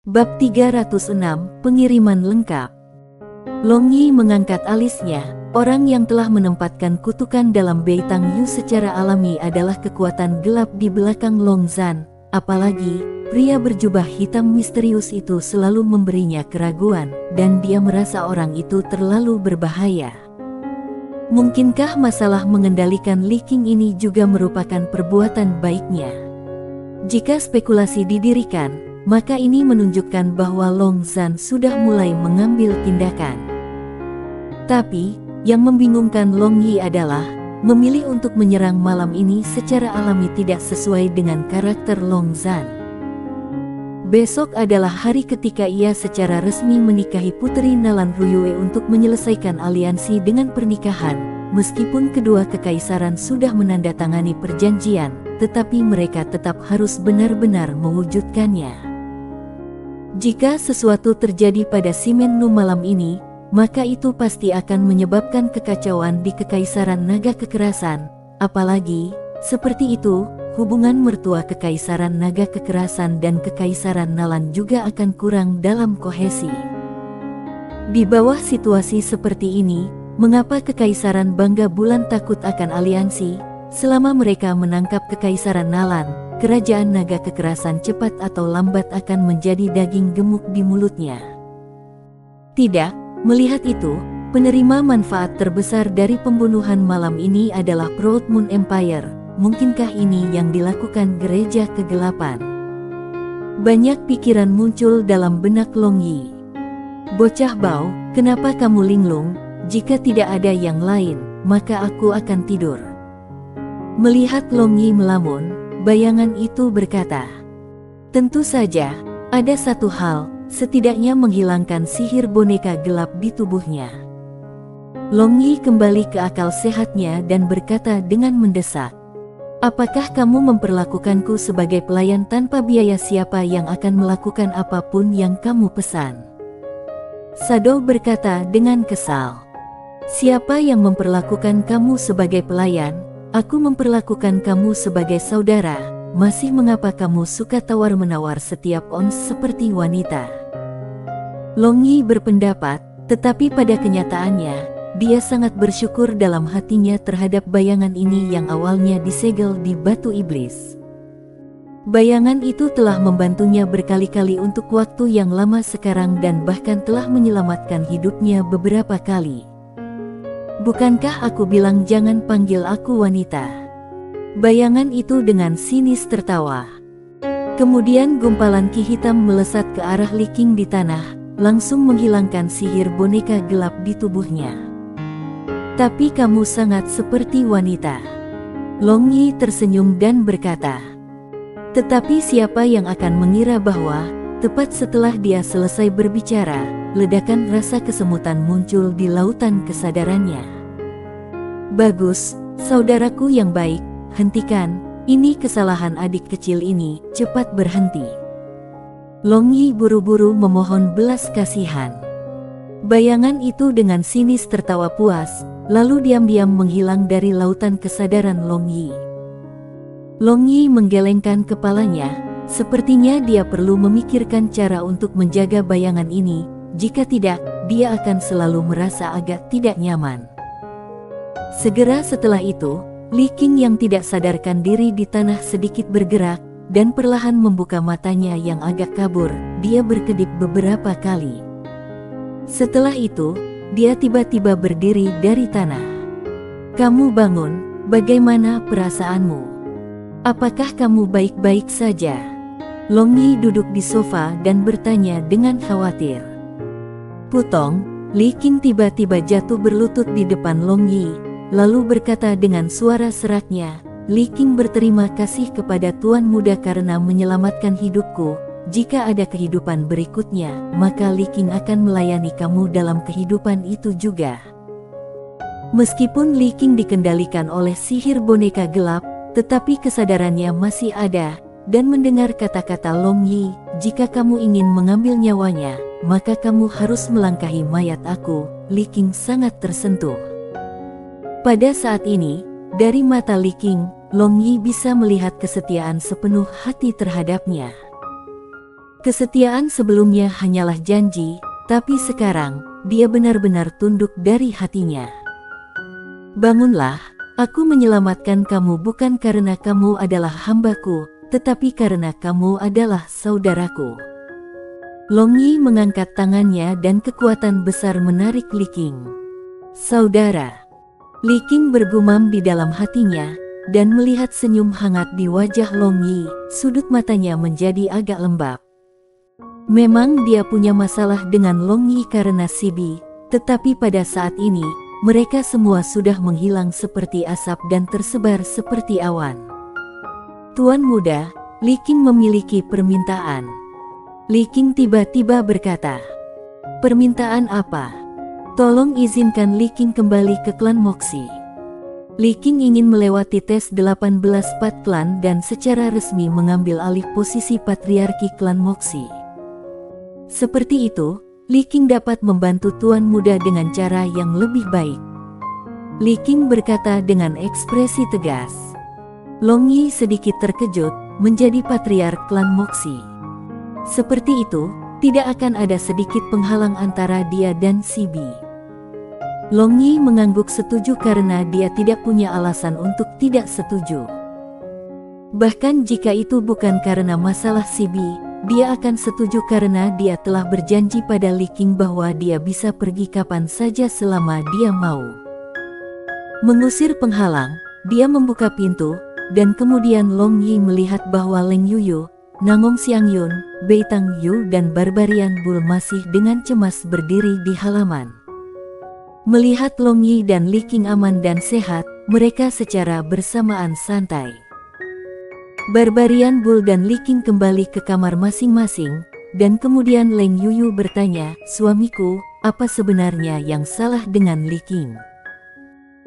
Bab 306, Pengiriman Lengkap. Long Yi mengangkat alisnya. Orang yang telah menempatkan kutukan dalam Beitang Yu secara alami adalah kekuatan gelap di belakang Long Zhan. Apalagi, pria berjubah hitam misterius itu selalu memberinya keraguan, dan dia merasa orang itu terlalu berbahaya. Mungkinkah masalah mengendalikan Li Qing ini juga merupakan perbuatan baiknya? Jika spekulasi didirikan, maka ini menunjukkan bahwa Long Zhan sudah mulai mengambil tindakan. Tapi, yang membingungkan Long Yi adalah, memilih untuk menyerang malam ini secara alami tidak sesuai dengan karakter Long Zhan. Besok adalah hari ketika ia secara resmi menikahi Puteri Nalan Ruyue untuk menyelesaikan aliansi dengan pernikahan. Meskipun kedua kekaisaran sudah menandatangani perjanjian, tetapi mereka tetap harus benar-benar mewujudkannya. Jika sesuatu terjadi pada Simennu malam ini, maka itu pasti akan menyebabkan kekacauan di Kekaisaran Naga Kekerasan. Apalagi, seperti itu, hubungan mertua Kekaisaran Naga Kekerasan dan Kekaisaran Nalan juga akan kurang dalam kohesi. Di bawah situasi seperti ini, mengapa Kekaisaran Bangga Bulan takut akan aliansi? Selama mereka menangkap Kekaisaran Nalan, Kerajaan Naga Kekerasan cepat atau lambat akan menjadi daging gemuk di mulutnya. Tidak, melihat itu, penerima manfaat terbesar dari pembunuhan malam ini adalah Proud Moon Empire. Mungkinkah ini yang dilakukan Gereja Kegelapan? Banyak pikiran muncul dalam benak Long Yi. Bocah Bao, kenapa kamu linglung? Jika tidak ada yang lain, maka aku akan tidur. Melihat Long Yi melamun, bayangan itu berkata, tentu saja, ada satu hal, setidaknya menghilangkan sihir boneka gelap di tubuhnya. Long Yi kembali ke akal sehatnya dan berkata dengan mendesak, apakah kamu memperlakukanku sebagai pelayan tanpa biaya? Siapa yang akan melakukan apapun yang kamu pesan? Sado berkata dengan kesal, siapa yang memperlakukan kamu sebagai pelayan? Aku memperlakukan kamu sebagai saudara. Masih mengapa kamu suka tawar-menawar setiap ons seperti wanita? Long Yi berpendapat, tetapi pada kenyataannya, dia sangat bersyukur dalam hatinya terhadap bayangan ini yang awalnya disegel di batu iblis. Bayangan itu telah membantunya berkali-kali untuk waktu yang lama sekarang dan bahkan telah menyelamatkan hidupnya beberapa kali. Bukankah aku bilang jangan panggil aku wanita? Bayangan itu dengan sinis tertawa. Kemudian gumpalan ki hitam melesat ke arah Li Qing di tanah, langsung menghilangkan sihir boneka gelap di tubuhnya. Tapi kamu sangat seperti wanita. Long Yi tersenyum dan berkata, tetapi siapa yang akan mengira bahwa, tepat setelah dia selesai berbicara, ledakan rasa kesemutan muncul di lautan kesadarannya. Bagus, saudaraku yang baik, hentikan, ini kesalahan adik kecil ini, cepat berhenti. Long Yi buru-buru memohon belas kasihan. Bayangan itu dengan sinis tertawa puas, lalu diam-diam menghilang dari lautan kesadaran Long Yi. Long Yi menggelengkan kepalanya, sepertinya dia perlu memikirkan cara untuk menjaga bayangan ini. Jika tidak, dia akan selalu merasa agak tidak nyaman. Segera setelah itu, Li Qing yang tidak sadarkan diri di tanah sedikit bergerak, dan perlahan membuka matanya yang agak kabur. Dia berkedip beberapa kali. Setelah itu, dia tiba-tiba berdiri dari tanah. Kamu bangun, bagaimana perasaanmu? Apakah kamu baik-baik saja? Long Yi duduk di sofa dan bertanya dengan khawatir. Putong, Li Qing tiba-tiba jatuh berlutut di depan Long Yi, lalu berkata dengan suara seraknya, Li Qing berterima kasih kepada Tuan Muda karena menyelamatkan hidupku. Jika ada kehidupan berikutnya, maka Li Qing akan melayani kamu dalam kehidupan itu juga. Meskipun Li Qing dikendalikan oleh sihir boneka gelap, tetapi kesadarannya masih ada, dan mendengar kata-kata Long Yi, jika kamu ingin mengambil nyawanya, maka kamu harus melangkahi mayat aku. Li Qing sangat tersentuh. Pada saat ini, dari mata Li Qing, Long Yi bisa melihat kesetiaan sepenuh hati terhadapnya. Kesetiaan sebelumnya hanyalah janji, tapi sekarang, dia benar-benar tunduk dari hatinya. Bangunlah, aku menyelamatkan kamu bukan karena kamu adalah hambaku, tetapi karena kamu adalah saudaraku. Long Yi mengangkat tangannya dan kekuatan besar menarik Li Qing. Saudara. Li Qing bergumam di dalam hatinya, dan melihat senyum hangat di wajah Long Yi, sudut matanya menjadi agak lembab. Memang dia punya masalah dengan Long Yi karena Sibi, tetapi pada saat ini, mereka semua sudah menghilang seperti asap dan tersebar seperti awan. Tuan muda, Li Qing memiliki permintaan. Li Qing tiba-tiba berkata, "Permintaan apa? Tolong izinkan Li Qing kembali ke klan Moxi." Li Qing ingin melewati tes 18 Pat klan dan secara resmi mengambil alih posisi patriarki klan Moxi. Seperti itu, Li Qing dapat membantu tuan muda dengan cara yang lebih baik. Li Qing berkata dengan ekspresi tegas. Long Yi sedikit terkejut, menjadi patriark klan Moxi. Seperti itu, tidak akan ada sedikit penghalang antara dia dan Sibi. Long Yi mengangguk setuju karena dia tidak punya alasan untuk tidak setuju. Bahkan jika itu bukan karena masalah Sibi, dia akan setuju karena dia telah berjanji pada Li Qing bahwa dia bisa pergi kapan saja selama dia mau. Mengusir penghalang, dia membuka pintu, dan kemudian Long Yi melihat bahwa Leng Yuyu, Nangong Xiangyun, Bei Tang Yu dan Barbarian Bull masih dengan cemas berdiri di halaman. Melihat Long Yi dan Li Qing aman dan sehat, mereka secara bersamaan santai. Barbarian Bull dan Li Qing kembali ke kamar masing-masing, dan kemudian Leng Yuyu bertanya, "Suamiku, apa sebenarnya yang salah dengan Li Qing?"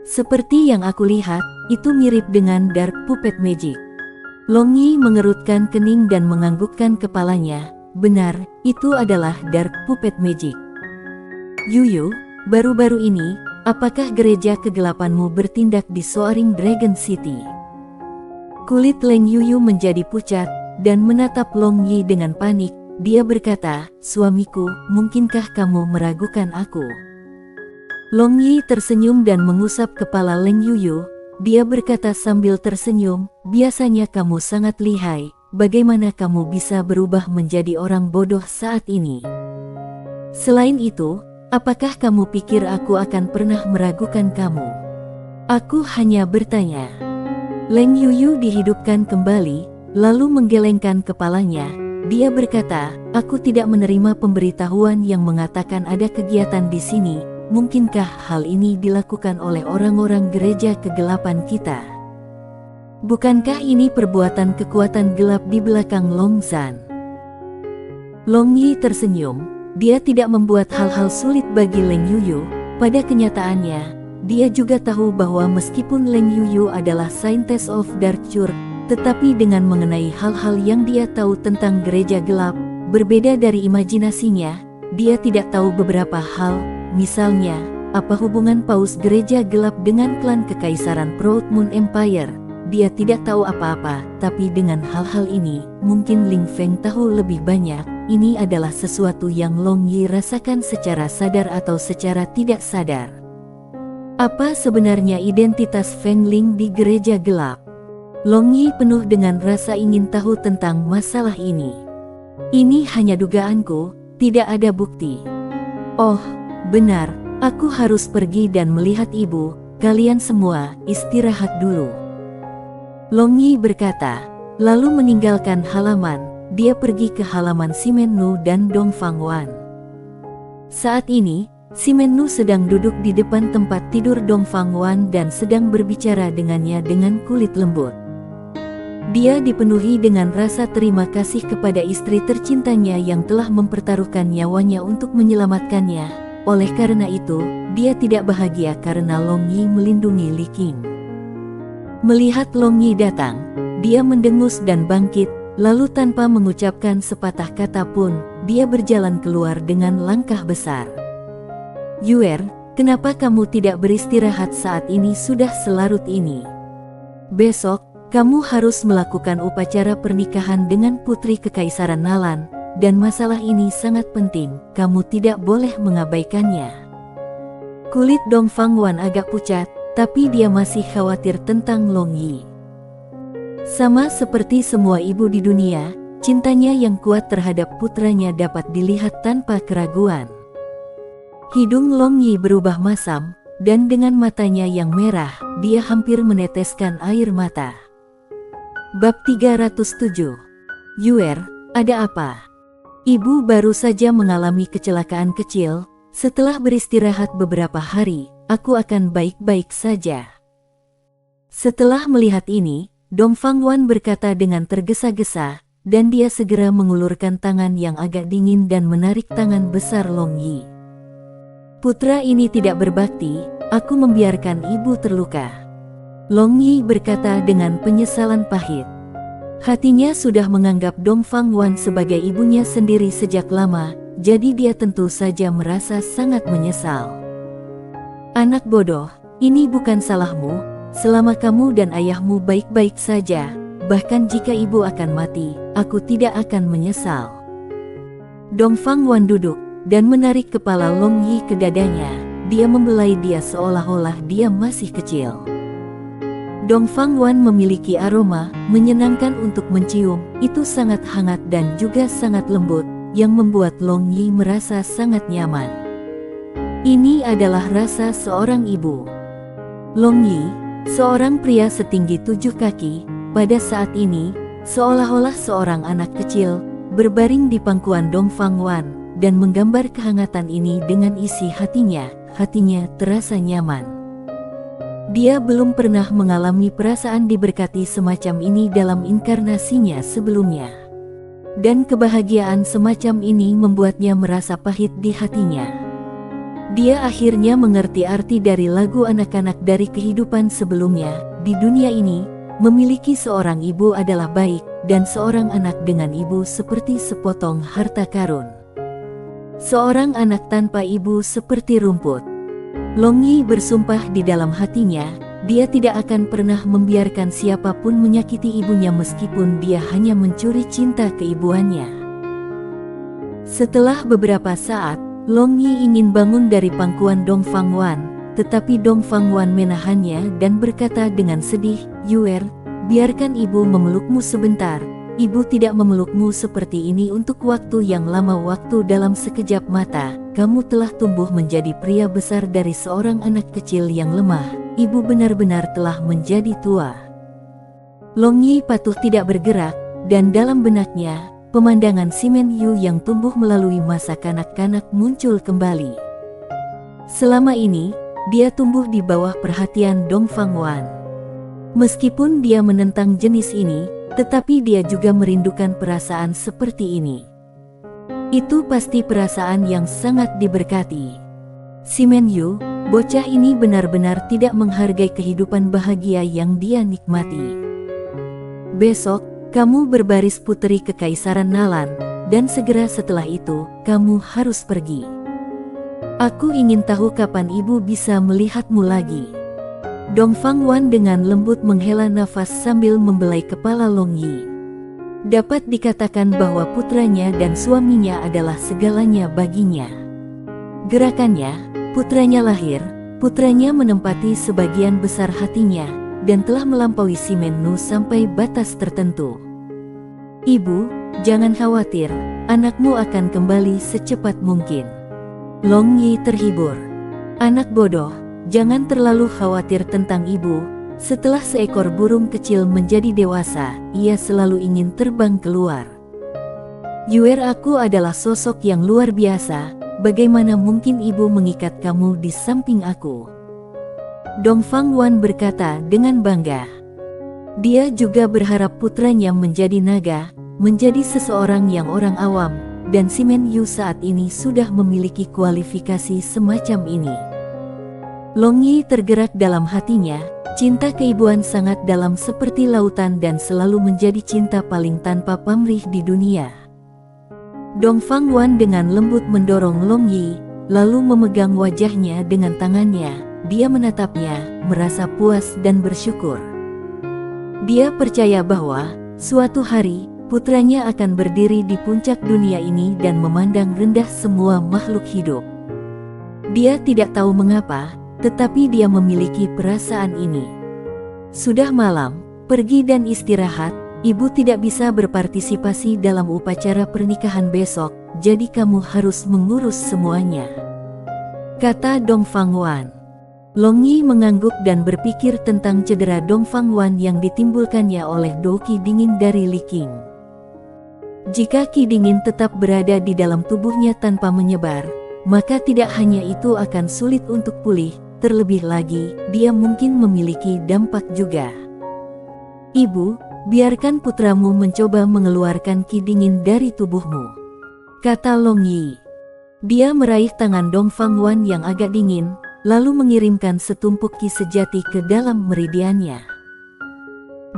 "Seperti yang aku lihat, itu mirip dengan Dark Puppet Magic." Long Yi mengerutkan kening dan menganggukkan kepalanya. "Benar, itu adalah Dark Puppet Magic." "Yuyu, baru-baru ini, apakah gereja kegelapanmu bertindak di Soaring Dragon City?" Kulit Leng Yuyu menjadi pucat, dan menatap Long Yi dengan panik. Dia berkata, "Suamiku, mungkinkah kamu meragukan aku?" Long Yi tersenyum dan mengusap kepala Leng Yuyu. Dia berkata sambil tersenyum, "Biasanya kamu sangat lihai, bagaimana kamu bisa berubah menjadi orang bodoh saat ini? Selain itu, apakah kamu pikir aku akan pernah meragukan kamu? Aku hanya bertanya." Leng Yuyu dihidupkan kembali, lalu menggelengkan kepalanya. Dia berkata, "Aku tidak menerima pemberitahuan yang mengatakan ada kegiatan di sini. Mungkinkah hal ini dilakukan oleh orang-orang gereja kegelapan kita? Bukankah ini perbuatan kekuatan gelap di belakang Long Zhan?" Long Yi tersenyum. Dia tidak membuat hal-hal sulit bagi Leng Yuyu. Pada kenyataannya, dia juga tahu bahwa meskipun Leng Yuyu adalah Saintess of Dark Church, tetapi dengan mengenai hal-hal yang dia tahu tentang gereja gelap, berbeda dari imajinasinya, dia tidak tahu beberapa hal. Misalnya, apa hubungan paus gereja gelap dengan klan kekaisaran Proud Moon Empire? Dia tidak tahu apa-apa, tapi dengan hal-hal ini, mungkin Ling Feng tahu lebih banyak. Ini adalah sesuatu yang Long Yi rasakan secara sadar atau secara tidak sadar. Apa sebenarnya identitas Feng Ling di gereja gelap? Long Yi penuh dengan rasa ingin tahu tentang masalah ini. "Ini hanya dugaanku, tidak ada bukti." "Oh, benar, aku harus pergi dan melihat ibu. Kalian semua, istirahat dulu." Long Yi berkata, lalu meninggalkan halaman. Dia pergi ke halaman Simennu dan Dong Fangwan. Saat ini, Simennu sedang duduk di depan tempat tidur Dong Fangwan dan sedang berbicara dengannya dengan kulit lembut. Dia dipenuhi dengan rasa terima kasih kepada istri tercintanya yang telah mempertaruhkan nyawanya untuk menyelamatkannya. Oleh karena itu, dia tidak bahagia karena Long Yi melindungi Li Qing. Melihat Long Yi datang, dia mendengus dan bangkit, lalu tanpa mengucapkan sepatah kata pun, dia berjalan keluar dengan langkah besar. "Yuer, kenapa kamu tidak beristirahat saat ini sudah selarut ini? Besok, kamu harus melakukan upacara pernikahan dengan putri kekaisaran Nalan. dan masalah ini sangat penting, kamu tidak boleh mengabaikannya. Kulit Dong Fangwan agak pucat, tapi dia masih khawatir tentang Long Yi. Sama seperti semua ibu di dunia, cintanya yang kuat terhadap putranya dapat dilihat tanpa keraguan. Hidung Long Yi berubah masam, dan dengan matanya yang merah, dia hampir meneteskan air mata. Bab 307. Yuer, ada apa? Ibu baru saja mengalami kecelakaan kecil. Setelah beristirahat beberapa hari, aku akan baik-baik saja. Setelah melihat ini, Dong Fangwan berkata dengan tergesa-gesa, dan dia segera mengulurkan tangan yang agak dingin dan menarik tangan besar Long Yi. Putra ini tidak berbakti, aku membiarkan ibu terluka. Long Yi berkata dengan penyesalan pahit. Hatinya sudah menganggap Dong Fangwan sebagai ibunya sendiri sejak lama, jadi dia tentu saja merasa sangat menyesal. Anak bodoh, ini bukan salahmu, selama kamu dan ayahmu baik-baik saja, bahkan jika ibu akan mati, aku tidak akan menyesal. Dong Fangwan duduk, dan menarik kepala Long Yi ke dadanya, dia membelai dia seolah-olah dia masih kecil. Dong Fangwan memiliki aroma menyenangkan untuk mencium, itu sangat hangat dan juga sangat lembut, yang membuat Long Yi merasa sangat nyaman. Ini adalah rasa seorang ibu. Long Yi, seorang pria setinggi 7 kaki, pada saat ini, seolah-olah seorang anak kecil, berbaring di pangkuan Dong Fangwan, dan menggambar kehangatan ini dengan isi hatinya terasa nyaman. Dia belum pernah mengalami perasaan diberkati semacam ini dalam inkarnasinya sebelumnya. Dan kebahagiaan semacam ini membuatnya merasa pahit di hatinya. Dia akhirnya mengerti arti dari lagu anak-anak dari kehidupan sebelumnya. Di dunia ini, memiliki seorang ibu adalah baik, dan seorang anak dengan ibu seperti sepotong harta karun. Seorang anak tanpa ibu seperti rumput. Long Yi bersumpah di dalam hatinya, dia tidak akan pernah membiarkan siapapun menyakiti ibunya meskipun dia hanya mencuri cinta keibuannya. Setelah beberapa saat, Long Yi ingin bangun dari pangkuan Dong Fangwan, tetapi Dong Fangwan menahannya dan berkata dengan sedih, Yuer, biarkan ibu memelukmu sebentar. Ibu tidak memelukmu seperti ini untuk waktu yang lama. Waktu dalam sekejap mata, kamu telah tumbuh menjadi pria besar dari seorang anak kecil yang lemah. Ibu benar-benar telah menjadi tua. Long Yi patuh tidak bergerak, dan dalam benaknya, pemandangan Simen Yu yang tumbuh melalui masa kanak-kanak muncul kembali. Selama ini, dia tumbuh di bawah perhatian Dong Fangwan. Meskipun dia menentang jenis ini, tetapi dia juga merindukan perasaan seperti ini. Itu pasti perasaan yang sangat diberkati. Simen Yu, bocah ini benar-benar tidak menghargai kehidupan bahagia yang dia nikmati. Besok, kamu berbaris puteri kekaisaran Nalan, dan segera setelah itu, kamu harus pergi. Aku ingin tahu kapan ibu bisa melihatmu lagi. Dong Fangwan dengan lembut menghela nafas sambil membelai kepala Long Yi. Dapat dikatakan bahwa putranya dan suaminya adalah segalanya baginya. Gerakannya, putranya lahir, putranya menempati sebagian besar hatinya, dan telah melampaui Simen Nu sampai batas tertentu. Ibu, jangan khawatir, anakmu akan kembali secepat mungkin. Long Yi terhibur. Anak bodoh. Jangan terlalu khawatir tentang ibu. Setelah seekor burung kecil menjadi dewasa, ia selalu ingin terbang keluar. Yuer, aku adalah sosok yang luar biasa. Bagaimana mungkin ibu mengikat kamu di samping aku? Dong Fangwan berkata dengan bangga. Dia juga berharap putranya menjadi naga, menjadi seseorang yang orang awam, dan Simen Yu saat ini sudah memiliki kualifikasi semacam ini. Long Yi tergerak dalam hatinya, cinta keibuan sangat dalam seperti lautan dan selalu menjadi cinta paling tanpa pamrih di dunia. Dong Fangwan dengan lembut mendorong Long Yi, lalu memegang wajahnya dengan tangannya. Dia menatapnya, merasa puas dan bersyukur. Dia percaya bahwa, suatu hari, putranya akan berdiri di puncak dunia ini dan memandang rendah semua makhluk hidup. Dia tidak tahu mengapa, tetapi dia memiliki perasaan ini. Sudah malam, pergi dan istirahat, ibu tidak bisa berpartisipasi dalam upacara pernikahan besok, jadi kamu harus mengurus semuanya, kata Dong Fangwan. Long Yi mengangguk dan berpikir tentang cedera Dong Fangwan yang ditimbulkannya oleh Do Qi dingin dari Li Qing. Jika Qi dingin tetap berada di dalam tubuhnya tanpa menyebar, maka tidak hanya itu akan sulit untuk pulih, terlebih lagi, dia mungkin memiliki dampak juga. Ibu, biarkan putramu mencoba mengeluarkan Qi dingin dari tubuhmu, kata Long Yi. Dia meraih tangan Dong Fangwan yang agak dingin, lalu mengirimkan setumpuk Qi sejati ke dalam meridiannya.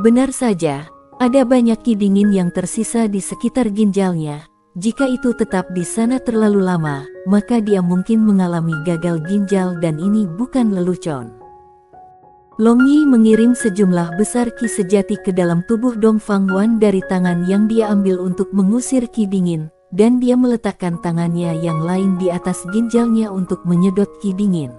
Benar saja, ada banyak Qi dingin yang tersisa di sekitar ginjalnya. Jika itu tetap di sana terlalu lama, maka dia mungkin mengalami gagal ginjal dan ini bukan lelucon. Long Yi mengirim sejumlah besar Qi sejati ke dalam tubuh Dong Fangwan dari tangan yang dia ambil untuk mengusir Qi dingin, dan dia meletakkan tangannya yang lain di atas ginjalnya untuk menyedot Qi dingin.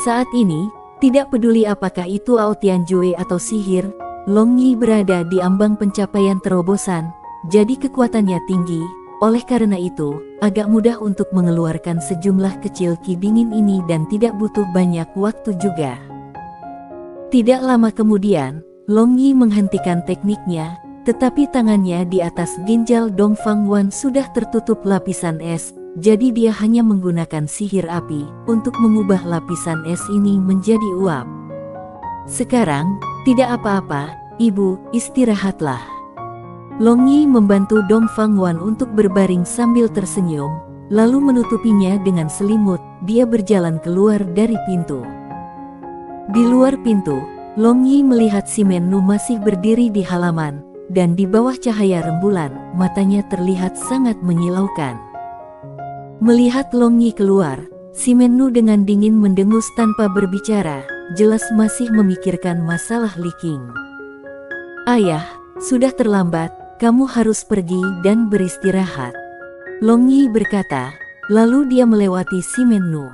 Saat ini, tidak peduli apakah itu Ao Tianjue atau sihir, Long Yi berada di ambang pencapaian terobosan, jadi kekuatannya tinggi, oleh karena itu, agak mudah untuk mengeluarkan sejumlah kecil Qi dingin ini dan tidak butuh banyak waktu juga. Tidak lama kemudian, Long Yi menghentikan tekniknya, tetapi tangannya di atas ginjal Dong Fangwan sudah tertutup lapisan es, jadi dia hanya menggunakan sihir api untuk mengubah lapisan es ini menjadi uap. Sekarang, tidak apa-apa, ibu, istirahatlah. Long Yi membantu Dong Fangwan untuk berbaring sambil tersenyum, lalu menutupinya dengan selimut. Dia berjalan keluar dari pintu. Di luar pintu, Long Yi melihat Si Men-nu masih berdiri di halaman, dan di bawah cahaya rembulan, matanya terlihat sangat menyilaukan. Melihat Long Yi keluar, Si Men-nu dengan dingin mendengus tanpa berbicara, jelas masih memikirkan masalah Li Qing. Ayah, sudah terlambat, kamu harus pergi dan beristirahat, Long Yi berkata, lalu dia melewati Si Men-nu.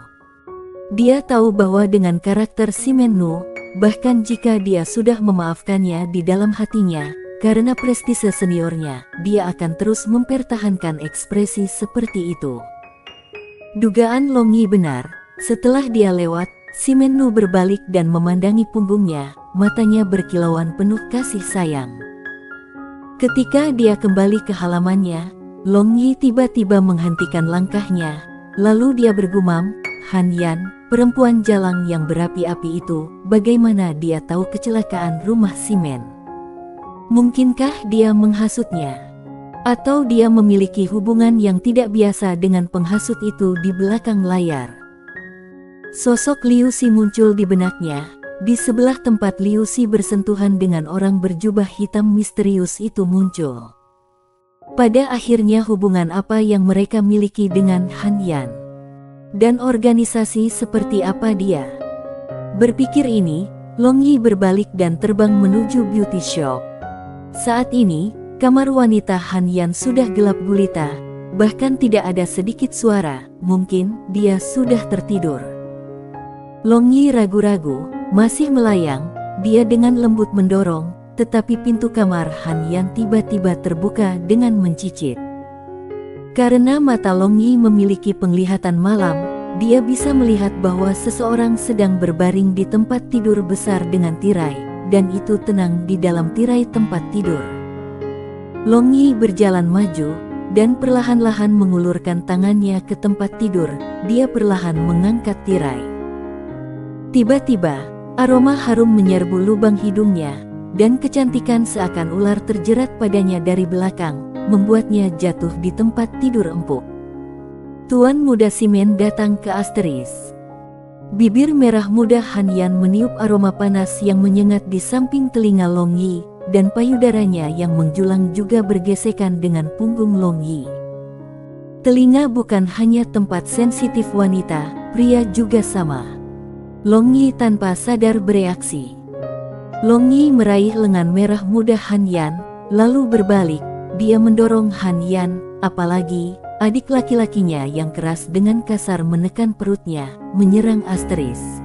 Dia tahu bahwa dengan karakter Si Men-nu, bahkan jika dia sudah memaafkannya di dalam hatinya, karena prestise seniornya, dia akan terus mempertahankan ekspresi seperti itu. Dugaan Long Yi benar, setelah dia lewat, Si Men-nu berbalik dan memandangi punggungnya, matanya berkilauan penuh kasih sayang. Ketika dia kembali ke halamannya, Long Yi tiba-tiba menghentikan langkahnya, lalu dia bergumam, Han Yan, perempuan jalang yang berapi-api itu, bagaimana dia tahu kecelakaan rumah Si Men? Mungkinkah dia menghasutnya? Atau dia memiliki hubungan yang tidak biasa dengan penghasut itu di belakang layar? Sosok Liu Si muncul di benaknya, di sebelah tempat Liu Si bersentuhan dengan orang berjubah hitam misterius itu muncul. Pada akhirnya hubungan apa yang mereka miliki dengan Han Yan? Dan organisasi seperti apa dia? Berpikir ini, Long Yi berbalik dan terbang menuju beauty shop. Saat ini, kamar wanita Han Yan sudah gelap gulita, bahkan tidak ada sedikit suara, mungkin dia sudah tertidur. Long Yi ragu-ragu, masih melayang, dia dengan lembut mendorong, tetapi pintu kamar Han Yan tiba-tiba terbuka dengan mencicit. Karena mata Long Yi memiliki penglihatan malam, dia bisa melihat bahwa seseorang sedang berbaring di tempat tidur besar dengan tirai, dan itu tenang di dalam tirai tempat tidur. Long Yi berjalan maju, dan perlahan-lahan mengulurkan tangannya ke tempat tidur, dia perlahan mengangkat tirai. Tiba-tiba, aroma harum menyerbu lubang hidungnya, dan kecantikan seakan ular terjerat padanya dari belakang, membuatnya jatuh di tempat tidur empuk. Tuan muda Si Men datang ke Asteris. Bibir merah muda Han Yan meniup aroma panas yang menyengat di samping telinga Long Yi, dan payudaranya yang menjulang juga bergesekan dengan punggung Long Yi. Telinga bukan hanya tempat sensitif wanita, pria juga sama. Long Yi tanpa sadar bereaksi. Long Yi meraih lengan merah muda Han Yan, lalu berbalik, dia mendorong Han Yan, apalagi adik laki-lakinya yang keras dengan kasar menekan perutnya, menyerang Asteris.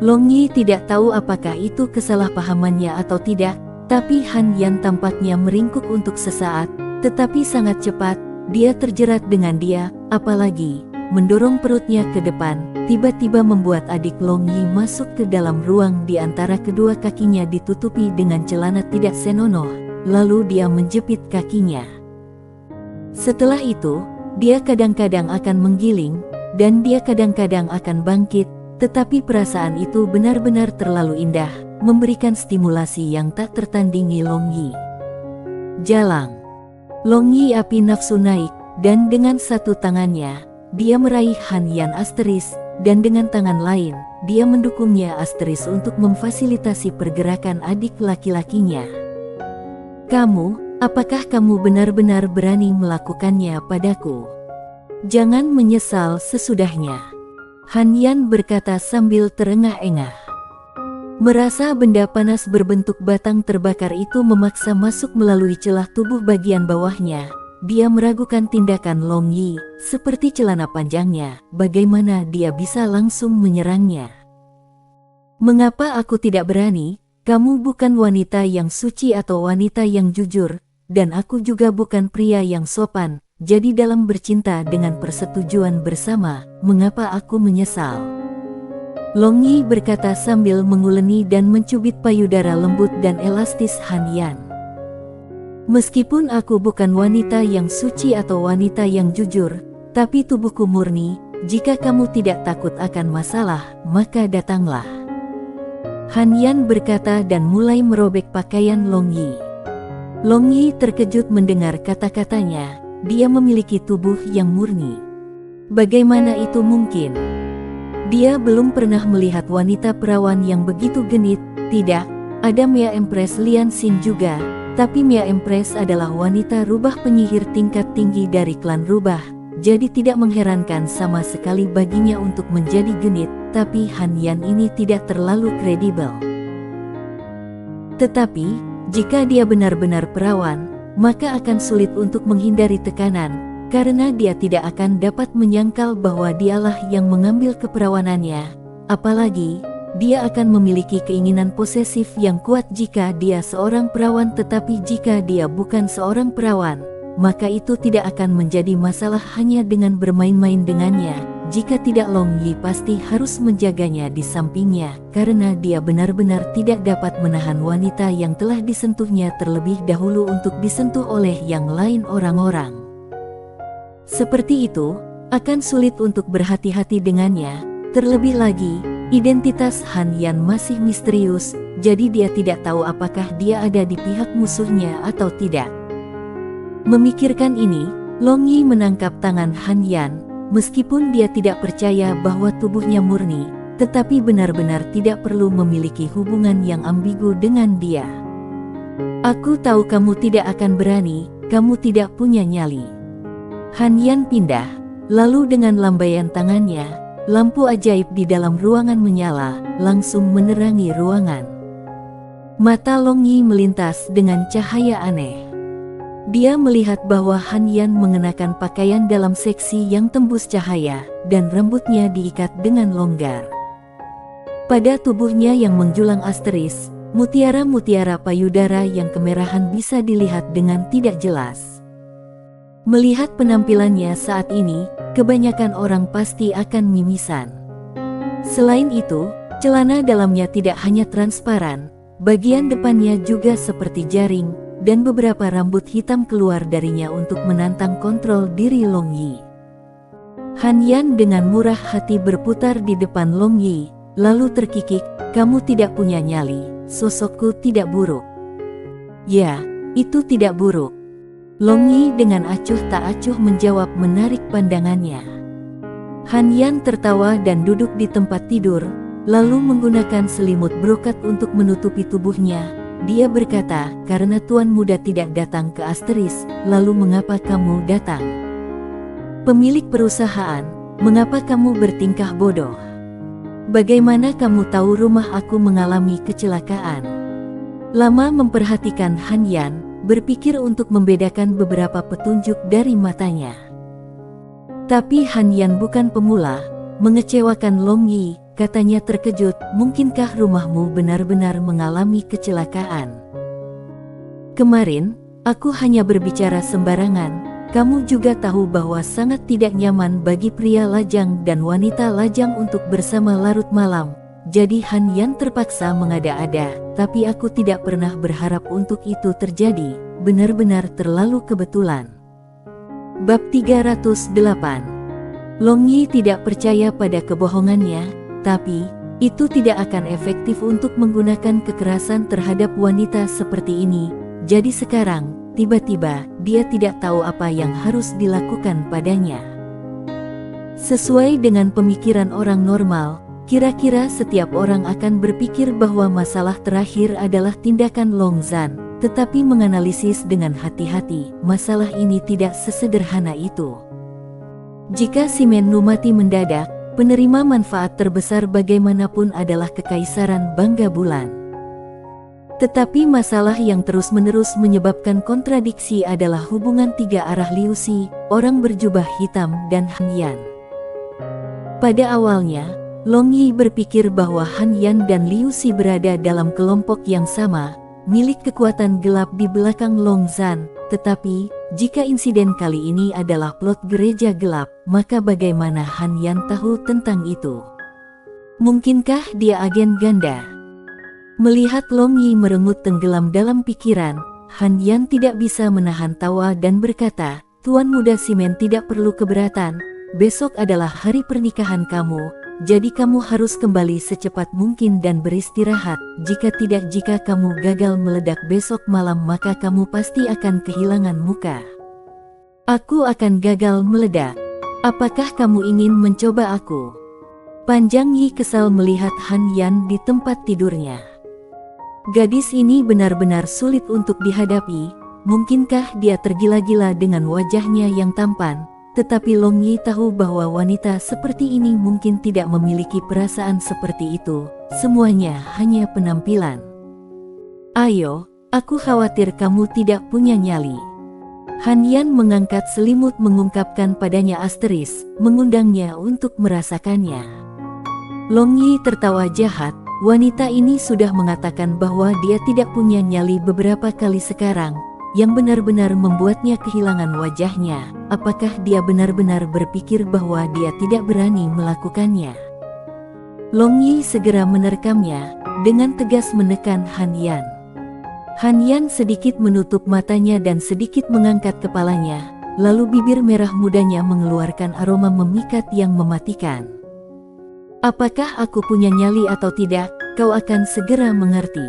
Long Yi tidak tahu apakah itu kesalahpahamannya atau tidak, tapi Han Yan tampaknya meringkuk untuk sesaat, tetapi sangat cepat, dia terjerat dengan dia, apalagi mendorong perutnya ke depan, tiba-tiba membuat adik Long Yi masuk ke dalam ruang di antara kedua kakinya ditutupi dengan celana tidak senonoh, lalu dia menjepit kakinya. Setelah itu, dia kadang-kadang akan menggiling, dan dia kadang-kadang akan bangkit, tetapi perasaan itu benar-benar terlalu indah, memberikan stimulasi yang tak tertandingi Long Yi. Jalang. Long Yi api nafsu naik, dan dengan satu tangannya, dia meraih Han Yan Asteris, dan dengan tangan lain, dia mendukungnya Asteris untuk memfasilitasi pergerakan adik laki-lakinya. Apakah kamu benar-benar berani melakukannya padaku? Jangan menyesal sesudahnya. Han Yan berkata sambil terengah-engah. Merasa benda panas berbentuk batang terbakar itu memaksa masuk melalui celah tubuh bagian bawahnya, dia meragukan tindakan Long Yi, seperti celana panjangnya, bagaimana dia bisa langsung menyerangnya. Mengapa aku tidak berani? Kamu bukan wanita yang suci atau wanita yang jujur, dan aku juga bukan pria yang sopan, jadi dalam bercinta dengan persetujuan bersama, mengapa aku menyesal? Long Yi berkata sambil menguleni dan mencubit payudara lembut dan elastis Han Yan. Meskipun aku bukan wanita yang suci atau wanita yang jujur, tapi tubuhku murni, jika kamu tidak takut akan masalah, maka datanglah. Han Yan berkata dan mulai merobek pakaian Long Yi. Long Yi terkejut mendengar kata-katanya, dia memiliki tubuh yang murni. Bagaimana itu mungkin? Dia belum pernah melihat wanita perawan yang begitu genit, tidak, ada Mia Empress Lian Xin juga, tapi Mia Empress adalah wanita rubah penyihir tingkat tinggi dari klan rubah, jadi tidak mengherankan sama sekali baginya untuk menjadi genit, tapi Han Yan ini tidak terlalu kredibel. Tetapi, jika dia benar-benar perawan, maka akan sulit untuk menghindari tekanan, karena dia tidak akan dapat menyangkal bahwa dialah yang mengambil keperawanannya, apalagi, dia akan memiliki keinginan posesif yang kuat jika dia seorang perawan, tetapi jika dia bukan seorang perawan, maka itu tidak akan menjadi masalah hanya dengan bermain-main dengannya. Jika tidak, Long Yi pasti harus menjaganya di sampingnya, karena dia benar-benar tidak dapat menahan wanita yang telah disentuhnya terlebih dahulu untuk disentuh oleh yang lain orang-orang. Seperti itu, akan sulit untuk berhati-hati dengannya, terlebih lagi, identitas Han Yan masih misterius, jadi dia tidak tahu apakah dia ada di pihak musuhnya atau tidak. Memikirkan ini, Long Yi menangkap tangan Han Yan, meskipun dia tidak percaya bahwa tubuhnya murni, tetapi benar-benar tidak perlu memiliki hubungan yang ambigu dengan dia. Aku tahu kamu tidak akan berani, kamu tidak punya nyali. Han Yan pindah, lalu dengan lambaian tangannya, lampu ajaib di dalam ruangan menyala, langsung menerangi ruangan. Mata Long Yi melintas dengan cahaya aneh. Dia melihat bahwa Han Yan mengenakan pakaian dalam seksi yang tembus cahaya, dan rambutnya diikat dengan longgar. Pada tubuhnya yang menjulang asteris, mutiara-mutiara payudara yang kemerahan bisa dilihat dengan tidak jelas. Melihat penampilannya saat ini, kebanyakan orang pasti akan mimisan. Selain itu, celana dalamnya tidak hanya transparan, bagian depannya juga seperti jaring, dan beberapa rambut hitam keluar darinya untuk menantang kontrol diri Long Yi. Han Yan dengan murah hati berputar di depan Long Yi, lalu terkikik, kamu tidak punya nyali, sosokku tidak buruk. Ya, itu tidak buruk. Long Yi dengan acuh tak acuh menjawab menarik pandangannya. Han Yan tertawa dan duduk di tempat tidur, lalu menggunakan selimut brokat untuk menutupi tubuhnya. Dia berkata, karena tuan muda tidak datang ke Asteris, lalu mengapa kamu datang? Pemilik perusahaan, mengapa kamu bertingkah bodoh? Bagaimana kamu tahu rumah aku mengalami kecelakaan? Lama memperhatikan Han Yan, berpikir untuk membedakan beberapa petunjuk dari matanya. Tapi Han Yan bukan pemula, mengecewakan Long Yi, katanya terkejut, mungkinkah rumahmu benar-benar mengalami kecelakaan? Kemarin, aku hanya berbicara sembarangan, kamu juga tahu bahwa sangat tidak nyaman bagi pria lajang dan wanita lajang untuk bersama larut malam. Jadi Han Yan terpaksa mengada-ada, tapi aku tidak pernah berharap untuk itu terjadi, benar-benar terlalu kebetulan. Bab 308. Long Yi tidak percaya pada kebohongannya, tapi itu tidak akan efektif untuk menggunakan kekerasan terhadap wanita seperti ini. Jadi sekarang, tiba-tiba, dia tidak tahu apa yang harus dilakukan padanya. Sesuai dengan pemikiran orang normal, kira-kira setiap orang akan berpikir bahwa masalah terakhir adalah tindakan Long Zhan, tetapi menganalisis dengan hati-hati, masalah ini tidak sesederhana itu. Jika Simen Nu mati mendadak, penerima manfaat terbesar bagaimanapun adalah Kekaisaran Bangga Bulan. Tetapi masalah yang terus-menerus menyebabkan kontradiksi adalah hubungan tiga arah Liu Xi, orang berjubah hitam, dan Han Yan. Pada awalnya, Long Yi berpikir bahwa Han Yan dan Liu Xi berada dalam kelompok yang sama, milik kekuatan gelap di belakang Long Zhan. Tetapi, jika insiden kali ini adalah plot gereja gelap, maka bagaimana Han Yan tahu tentang itu? Mungkinkah dia agen ganda? Melihat Long Yi merengut tenggelam dalam pikiran, Han Yan tidak bisa menahan tawa dan berkata, "Tuan Muda Simen tidak perlu keberatan, besok adalah hari pernikahan kamu, jadi kamu harus kembali secepat mungkin dan beristirahat. Jika kamu gagal meledak besok malam maka kamu pasti akan kehilangan muka." "Aku akan gagal meledak. Apakah kamu ingin mencoba aku?" Panjang Yi kesal melihat Han Yan di tempat tidurnya. Gadis ini benar-benar sulit untuk dihadapi, mungkinkah dia tergila-gila dengan wajahnya yang tampan, tetapi Long Yi tahu bahwa wanita seperti ini mungkin tidak memiliki perasaan seperti itu, semuanya hanya penampilan. "Ayo, aku khawatir kamu tidak punya nyali." Han Yan mengangkat selimut mengungkapkan padanya asteris, mengundangnya untuk merasakannya. Long Yi tertawa jahat. Wanita ini sudah mengatakan bahwa dia tidak punya nyali beberapa kali sekarang, yang benar-benar membuatnya kehilangan wajahnya. Apakah dia benar-benar berpikir bahwa dia tidak berani melakukannya? Long Yi segera menerkamnya, dengan tegas menekan Han Yan. Han Yan sedikit menutup matanya dan sedikit mengangkat kepalanya, lalu bibir merah mudanya mengeluarkan aroma memikat yang mematikan. "Apakah aku punya nyali atau tidak, kau akan segera mengerti."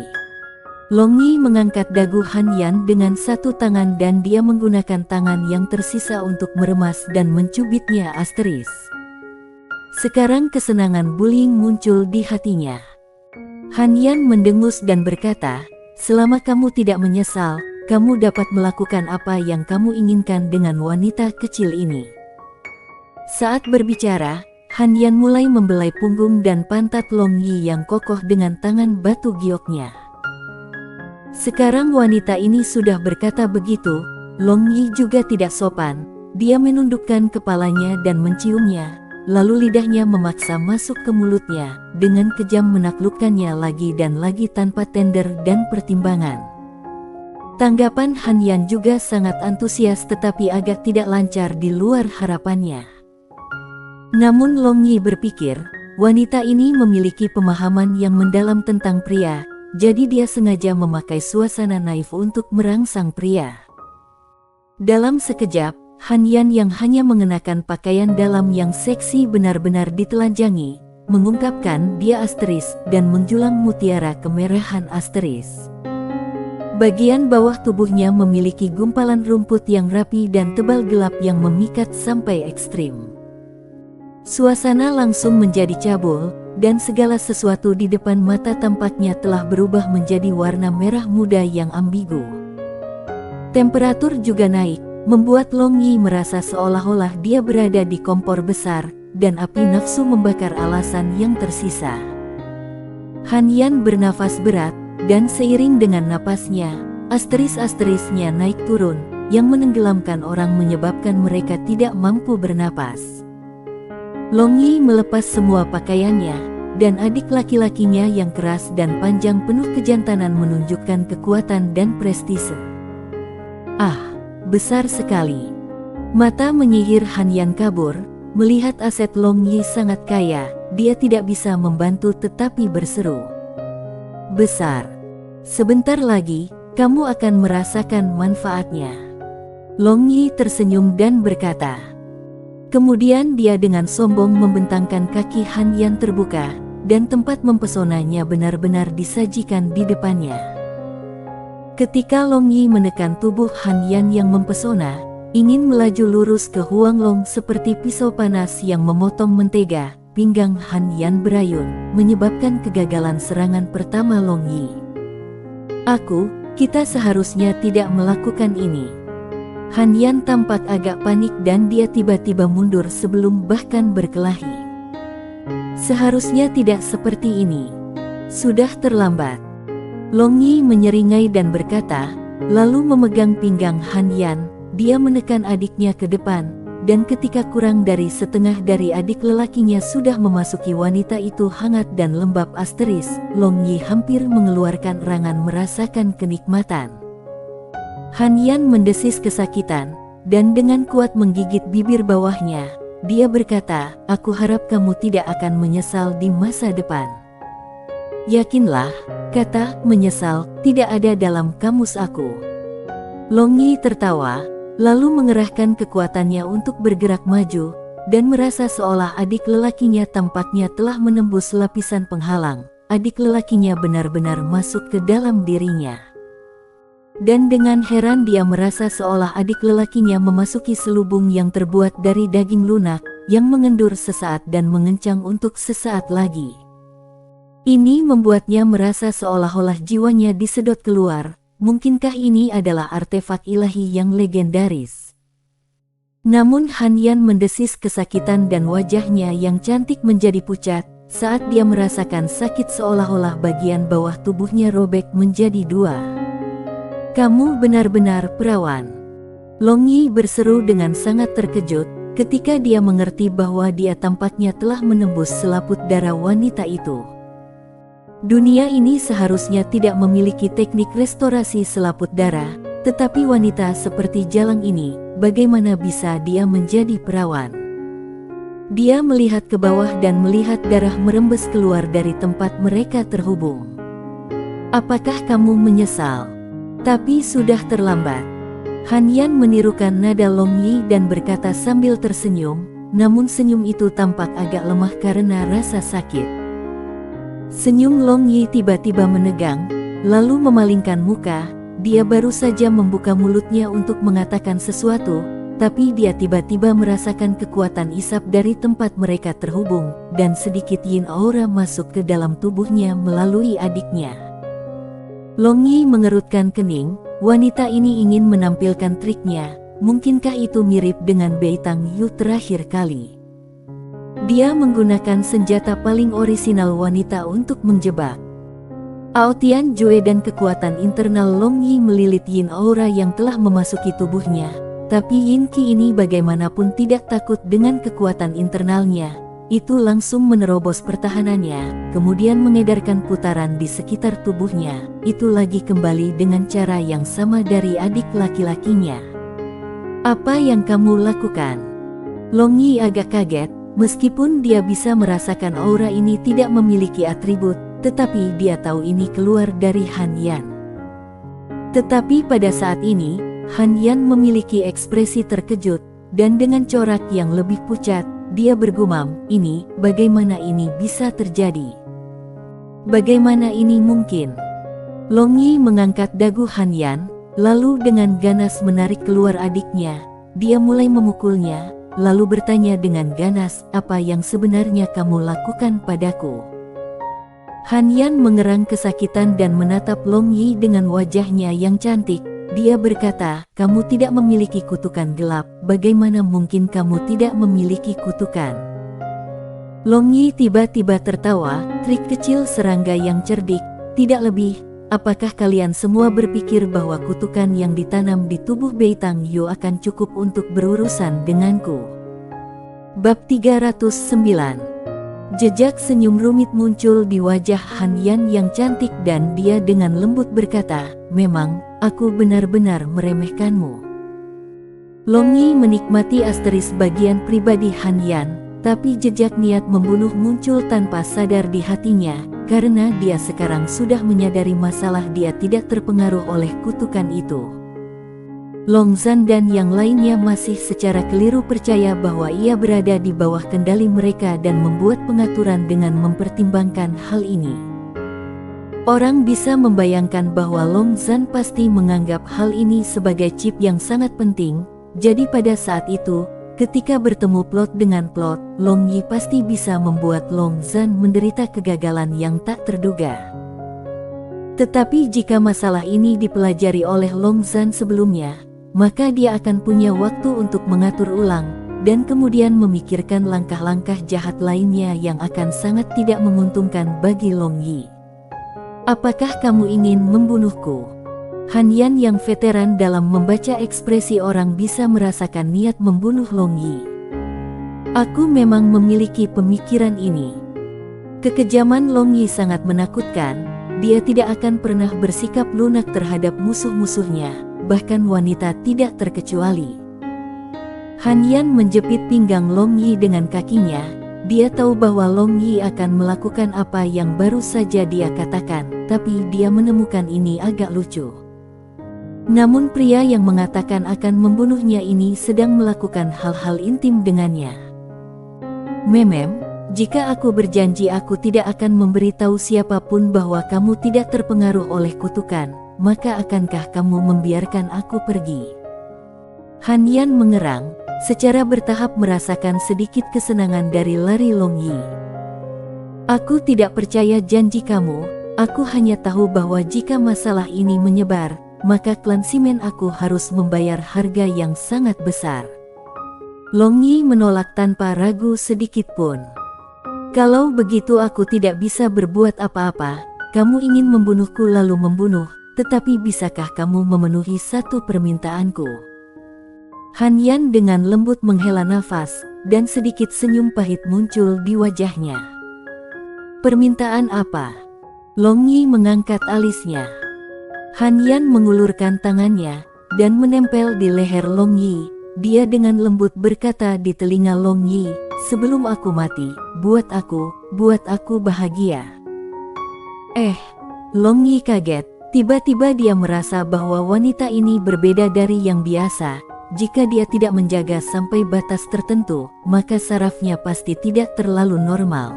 Long Yi mengangkat dagu Han Yan dengan satu tangan dan dia menggunakan tangan yang tersisa untuk meremas dan mencubitnya asteris. Sekarang kesenangan bullying muncul di hatinya. Han Yan mendengus dan berkata, "Selama kamu tidak menyesal, kamu dapat melakukan apa yang kamu inginkan dengan wanita kecil ini." Saat berbicara, Han Yan mulai membelai punggung dan pantat Long Yi yang kokoh dengan tangan batu gioknya. Sekarang wanita ini sudah berkata begitu, Long Yi juga tidak sopan. Dia menundukkan kepalanya dan menciumnya, lalu lidahnya memaksa masuk ke mulutnya, dengan kejam menaklukkannya lagi dan lagi tanpa tender dan pertimbangan. Tanggapan Han Yan juga sangat antusias tetapi agak tidak lancar di luar harapannya. Namun Long Yi berpikir, wanita ini memiliki pemahaman yang mendalam tentang pria, jadi dia sengaja memakai suasana naif untuk merangsang pria. Dalam sekejap, Han Yan yang hanya mengenakan pakaian dalam yang seksi benar-benar ditelanjangi, mengungkapkan dia asteris dan menjulang mutiara kemerahan asteris. Bagian bawah tubuhnya memiliki gumpalan rumput yang rapi dan tebal gelap yang memikat sampai ekstrim. Suasana langsung menjadi cabul, dan segala sesuatu di depan mata tampaknya telah berubah menjadi warna merah muda yang ambigu. Temperatur juga naik, membuat Long Yi merasa seolah-olah dia berada di kompor besar, dan api nafsu membakar alasan yang tersisa. Han Yan bernafas berat, dan seiring dengan napasnya, asteris-asterisnya naik turun, yang menenggelamkan orang menyebabkan mereka tidak mampu bernapas. Long Yi melepas semua pakaiannya, dan adik laki-lakinya yang keras dan panjang penuh kejantanan menunjukkan kekuatan dan prestise. Ah, besar sekali. Mata menyihir Han Yan kabur, melihat aset Long Yi sangat kaya, dia tidak bisa membantu tetapi berseru. Besar. Sebentar lagi, kamu akan merasakan manfaatnya. Long Yi tersenyum dan berkata. Kemudian dia dengan sombong membentangkan kaki Han Yan terbuka, dan tempat mempesonanya benar-benar disajikan di depannya. Ketika Long Yi menekan tubuh Han Yan yang mempesona, ingin melaju lurus ke Huang Long seperti pisau panas yang memotong mentega, pinggang Han Yan berayun, menyebabkan kegagalan serangan pertama Long Yi. Kita seharusnya tidak melakukan ini. Han Yan tampak agak panik dan dia tiba-tiba mundur sebelum bahkan berkelahi. Seharusnya tidak seperti ini. Sudah terlambat. Long Yi menyeringai dan berkata, lalu memegang pinggang Han Yan, dia menekan adiknya ke depan, dan ketika kurang dari setengah dari adik lelakinya sudah memasuki wanita itu hangat dan lembab asteris, Long Yi hampir mengeluarkan erangan merasakan kenikmatan. Han Yan mendesis kesakitan, dan dengan kuat menggigit bibir bawahnya, dia berkata, aku harap kamu tidak akan menyesal di masa depan. Yakinlah, kata menyesal tidak ada dalam kamus aku. Long Yi tertawa, lalu mengerahkan kekuatannya untuk bergerak maju, dan merasa seolah adik lelakinya tampaknya telah menembus lapisan penghalang. Adik lelakinya benar-benar masuk ke dalam dirinya. Dan dengan heran dia merasa seolah adik lelakinya memasuki selubung yang terbuat dari daging lunak, yang mengendur sesaat dan mengencang untuk sesaat lagi. Ini membuatnya merasa seolah-olah jiwanya disedot keluar. Mungkinkah ini adalah artefak ilahi yang legendaris? Namun Han Yan mendesis kesakitan dan wajahnya yang cantik menjadi pucat, saat dia merasakan sakit seolah-olah bagian bawah tubuhnya robek menjadi dua. Kamu benar-benar perawan. Long Yi berseru dengan sangat terkejut, ketika dia mengerti bahwa dia tampaknya telah menembus selaput darah wanita itu. Dunia ini seharusnya tidak memiliki teknik restorasi selaput darah, tetapi wanita seperti Jalang ini, bagaimana bisa dia menjadi perawan? Dia melihat ke bawah dan melihat darah merembes keluar dari tempat mereka terhubung. Apakah kamu menyesal? Tapi sudah terlambat. Han Yan menirukan nada Long Yi dan berkata sambil tersenyum, namun senyum itu tampak agak lemah karena rasa sakit. Senyum Long Yi tiba-tiba menegang, lalu memalingkan muka. Dia baru saja membuka mulutnya untuk mengatakan sesuatu, tapi dia tiba-tiba merasakan kekuatan isap dari tempat mereka terhubung, dan sedikit yin aura masuk ke dalam tubuhnya melalui adiknya. Long Yi mengerutkan kening, wanita ini ingin menampilkan triknya, mungkinkah itu mirip dengan Beitang Yu terakhir kali? Dia menggunakan senjata paling orisinal wanita untuk menjebak. Aotian Jue dan kekuatan internal Long Yi melilit yin aura yang telah memasuki tubuhnya, tapi Yin Qi ini bagaimanapun tidak takut dengan kekuatan internalnya. Itu langsung menerobos pertahanannya, kemudian mengedarkan putaran di sekitar tubuhnya. Itu lagi kembali dengan cara yang sama dari adik laki-lakinya. Apa yang kamu lakukan? Long Yi agak kaget, meskipun dia bisa merasakan aura ini tidak memiliki atribut, tetapi dia tahu ini keluar dari Han Yan. Tetapi pada saat ini, Han Yan memiliki ekspresi terkejut, dan dengan corak yang lebih pucat, dia bergumam, bagaimana ini bisa terjadi? Bagaimana ini mungkin? Long Yi mengangkat dagu Han Yan, lalu dengan ganas menarik keluar adiknya. Dia mulai memukulnya, lalu bertanya dengan ganas, apa yang sebenarnya kamu lakukan padaku? Han Yan mengerang kesakitan dan menatap Long Yi dengan wajahnya yang cantik. Dia berkata, kamu tidak memiliki kutukan gelap, bagaimana mungkin kamu tidak memiliki kutukan? Long Yi tiba-tiba tertawa, trik kecil serangga yang cerdik, tidak lebih. apakah kalian semua berpikir bahwa kutukan yang ditanam di tubuh Beitang Yu akan cukup untuk berurusan denganku? Bab 309. Jejak senyum rumit muncul di wajah Han Yan yang cantik dan dia dengan lembut berkata, "Memang, aku benar-benar meremehkanmu." Long Yi menikmati asteris bagian pribadi Han Yan, tapi jejak niat membunuh muncul tanpa sadar di hatinya, karena dia sekarang sudah menyadari masalah dia tidak terpengaruh oleh kutukan itu. Long Zhan dan yang lainnya masih secara keliru percaya bahwa ia berada di bawah kendali mereka dan membuat pengaturan dengan mempertimbangkan hal ini. Orang bisa membayangkan bahwa Long Zhan pasti menganggap hal ini sebagai chip yang sangat penting, jadi pada saat itu, ketika bertemu plot dengan plot, Long Yi pasti bisa membuat Long Zhan menderita kegagalan yang tak terduga. Tetapi jika masalah ini dipelajari oleh Long Zhan sebelumnya, maka dia akan punya waktu untuk mengatur ulang, dan kemudian memikirkan langkah-langkah jahat lainnya yang akan sangat tidak menguntungkan bagi Long Yi. "Apakah kamu ingin membunuhku?" Han Yan yang veteran dalam membaca ekspresi orang bisa merasakan niat membunuh Long Yi. "Aku memang memiliki pemikiran ini." Kekejaman Long Yi sangat menakutkan, dia tidak akan pernah bersikap lunak terhadap musuh-musuhnya, bahkan wanita tidak terkecuali. Han Yan menjepit pinggang Long Yi dengan kakinya, dia tahu bahwa Long Yi akan melakukan apa yang baru saja dia katakan, tapi dia menemukan ini agak lucu. Namun pria yang mengatakan akan membunuhnya ini sedang melakukan hal-hal intim dengannya. "Memem, jika aku berjanji aku tidak akan memberitahu siapapun bahwa kamu tidak terpengaruh oleh kutukan, maka akankah kamu membiarkan aku pergi?" Han Yan mengerang, secara bertahap merasakan sedikit kesenangan dari lari Long Yi. "Aku tidak percaya janji kamu, aku hanya tahu bahwa jika masalah ini menyebar, maka klan Simen aku harus membayar harga yang sangat besar." Long Yi menolak tanpa ragu sedikit pun. "Kalau begitu aku tidak bisa berbuat apa-apa, kamu ingin membunuhku lalu membunuh, tetapi bisakah kamu memenuhi satu permintaanku?" Han Yan dengan lembut menghela nafas, dan sedikit senyum pahit muncul di wajahnya. "Permintaan apa?" Long Yi mengangkat alisnya. Han Yan mengulurkan tangannya, dan menempel di leher Long Yi. Dia dengan lembut berkata di telinga Long Yi, "Sebelum aku mati, buat aku bahagia." Long Yi kaget. Tiba-tiba dia merasa bahwa wanita ini berbeda dari yang biasa. Jika dia tidak menjaga sampai batas tertentu, maka sarafnya pasti tidak terlalu normal.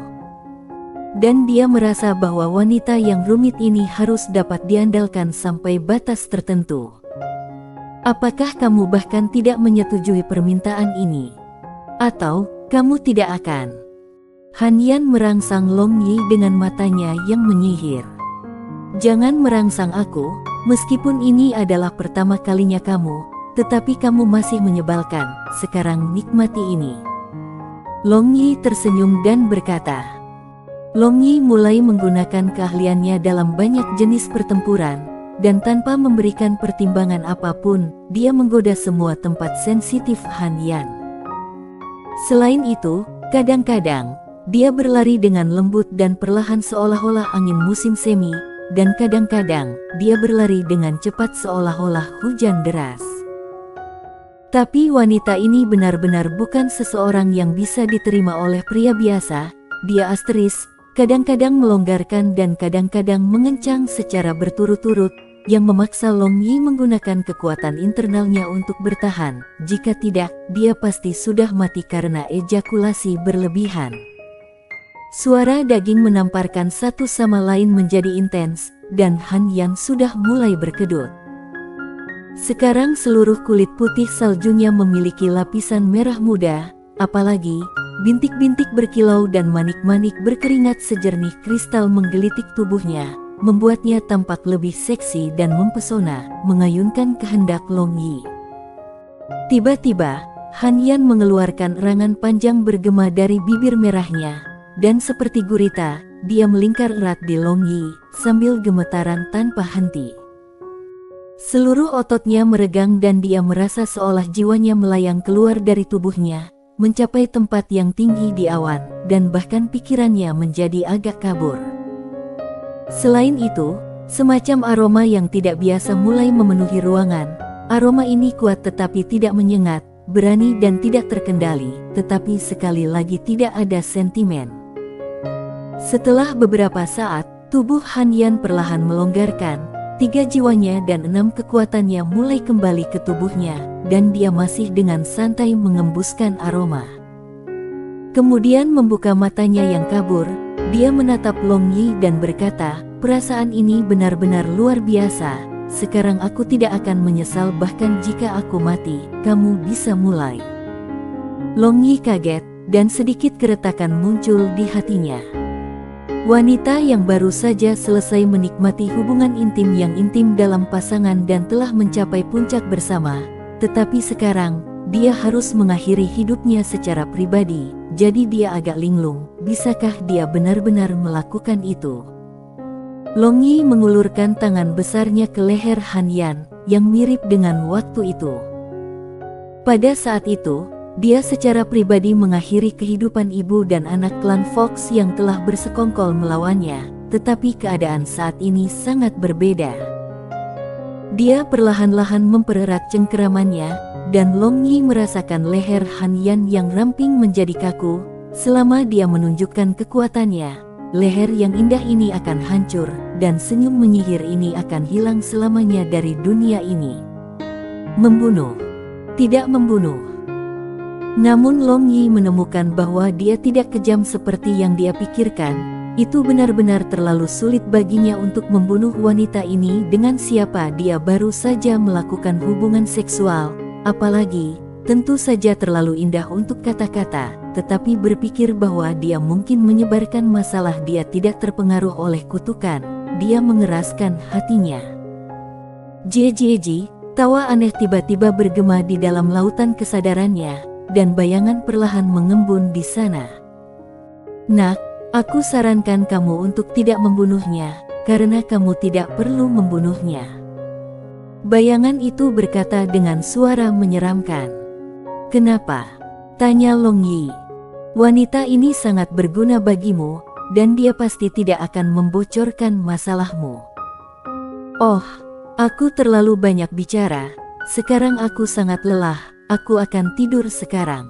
Dan dia merasa bahwa wanita yang rumit ini harus dapat diandalkan sampai batas tertentu. "Apakah kamu bahkan tidak menyetujui permintaan ini? Atau, kamu tidak akan?" Han Yan merangsang Long Yi dengan matanya yang menyihir. "Jangan merangsang aku, meskipun ini adalah pertama kalinya kamu, tetapi kamu masih menyebalkan, sekarang nikmati ini." Long Yi tersenyum dan berkata. Long Yi mulai menggunakan keahliannya dalam banyak jenis pertempuran, dan tanpa memberikan pertimbangan apapun, dia menggoda semua tempat sensitif Han Yan. Selain itu, kadang-kadang, dia berlari dengan lembut dan perlahan seolah-olah angin musim semi, dan kadang-kadang, dia berlari dengan cepat seolah-olah hujan deras. Tapi wanita ini benar-benar bukan seseorang yang bisa diterima oleh pria biasa. Dia asteris, kadang-kadang melonggarkan dan kadang-kadang mengencang secara berturut-turut, yang memaksa Long Yi menggunakan kekuatan internalnya untuk bertahan. Jika tidak, dia pasti sudah mati karena ejakulasi berlebihan. Suara daging menamparkan satu sama lain menjadi intens, dan Han Yan sudah mulai berkedut. Sekarang seluruh kulit putih saljunya memiliki lapisan merah muda, apalagi bintik-bintik berkilau dan manik-manik berkeringat sejernih kristal menggelitik tubuhnya, membuatnya tampak lebih seksi dan mempesona, mengayunkan kehendak Long Yi. Tiba-tiba, Han Yan mengeluarkan erangan panjang bergema dari bibir merahnya, dan seperti gurita, dia melingkar erat di Long Yi, sambil gemetaran tanpa henti. Seluruh ototnya meregang dan dia merasa seolah jiwanya melayang keluar dari tubuhnya, mencapai tempat yang tinggi di awan, dan bahkan pikirannya menjadi agak kabur. Selain itu, semacam aroma yang tidak biasa mulai memenuhi ruangan. Aroma ini kuat tetapi tidak menyengat, berani dan tidak terkendali, tetapi sekali lagi tidak ada sentimen. Setelah beberapa saat, tubuh Han Yan perlahan melonggarkan, 3 jiwanya dan 6 kekuatannya mulai kembali ke tubuhnya, dan dia masih dengan santai mengembuskan aroma. Kemudian membuka matanya yang kabur, dia menatap Long Yi dan berkata, "Perasaan ini benar-benar luar biasa, sekarang aku tidak akan menyesal bahkan jika aku mati, kamu bisa mulai." Long Yi kaget, dan sedikit keretakan muncul di hatinya. Wanita yang baru saja selesai menikmati hubungan intim yang intim dalam pasangan dan telah mencapai puncak bersama, tetapi sekarang, dia harus mengakhiri hidupnya secara pribadi, jadi dia agak linglung, bisakah dia benar-benar melakukan itu? Long Yi mengulurkan tangan besarnya ke leher Han Yan, yang mirip dengan waktu itu. Pada saat itu, dia secara pribadi mengakhiri kehidupan ibu dan anak klan Fox yang telah bersekongkol melawannya, tetapi keadaan saat ini sangat berbeda. Dia perlahan-lahan mempererat cengkeramannya, dan Long Yi merasakan leher Han Yan yang ramping menjadi kaku. Selama dia menunjukkan kekuatannya, leher yang indah ini akan hancur, dan senyum menyihir ini akan hilang selamanya dari dunia ini. Membunuh. Tidak membunuh. Namun Long Yi menemukan bahwa dia tidak kejam seperti yang dia pikirkan. Itu benar-benar terlalu sulit baginya untuk membunuh wanita ini dengan siapa dia baru saja melakukan hubungan seksual. Apalagi, tentu saja terlalu indah untuk kata-kata, tetapi berpikir bahwa dia mungkin menyebarkan masalah dia tidak terpengaruh oleh kutukan, dia mengeraskan hatinya. Jejeji, tawa aneh tiba-tiba bergema di dalam lautan kesadarannya, dan bayangan perlahan mengembun di sana. "Nak, aku sarankan kamu untuk tidak membunuhnya, karena kamu tidak perlu membunuhnya." Bayangan itu berkata dengan suara menyeramkan. "Kenapa?" tanya Long Yi. "Wanita ini sangat berguna bagimu, dan dia pasti tidak akan membocorkan masalahmu." "Oh, aku terlalu banyak bicara, sekarang aku sangat lelah. Aku akan tidur sekarang."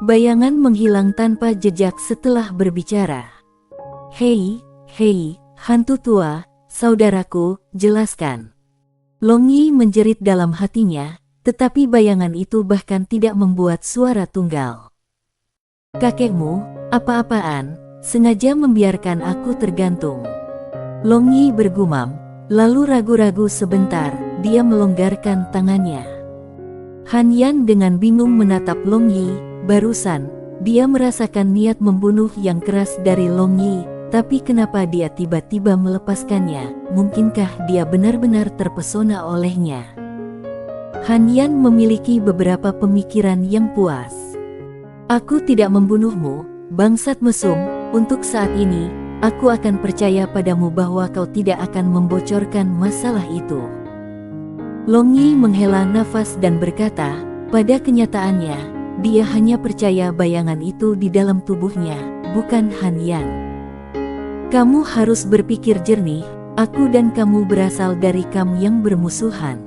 Bayangan menghilang tanpa jejak setelah berbicara. Hei, hantu tua, saudaraku, jelaskan." Long Yi menjerit dalam hatinya, tetapi bayangan itu bahkan tidak membuat suara tunggal. "Kakekmu, apa-apaan, sengaja membiarkan aku tergantung." Long Yi bergumam, lalu ragu-ragu sebentar, dia melonggarkan tangannya. Han Yan dengan bingung menatap Long Yi. Barusan, dia merasakan niat membunuh yang keras dari Long Yi, tapi kenapa dia tiba-tiba melepaskannya? Mungkinkah dia benar-benar terpesona olehnya? Han Yan memiliki beberapa pemikiran yang puas. "Aku tidak membunuhmu, bangsat mesum. Untuk saat ini, aku akan percaya padamu bahwa kau tidak akan membocorkan masalah itu." Long Yi menghela nafas dan berkata, pada kenyataannya, dia hanya percaya bayangan itu di dalam tubuhnya, bukan Han Yan. "Kamu harus berpikir jernih, aku dan kamu berasal dari kam yang bermusuhan."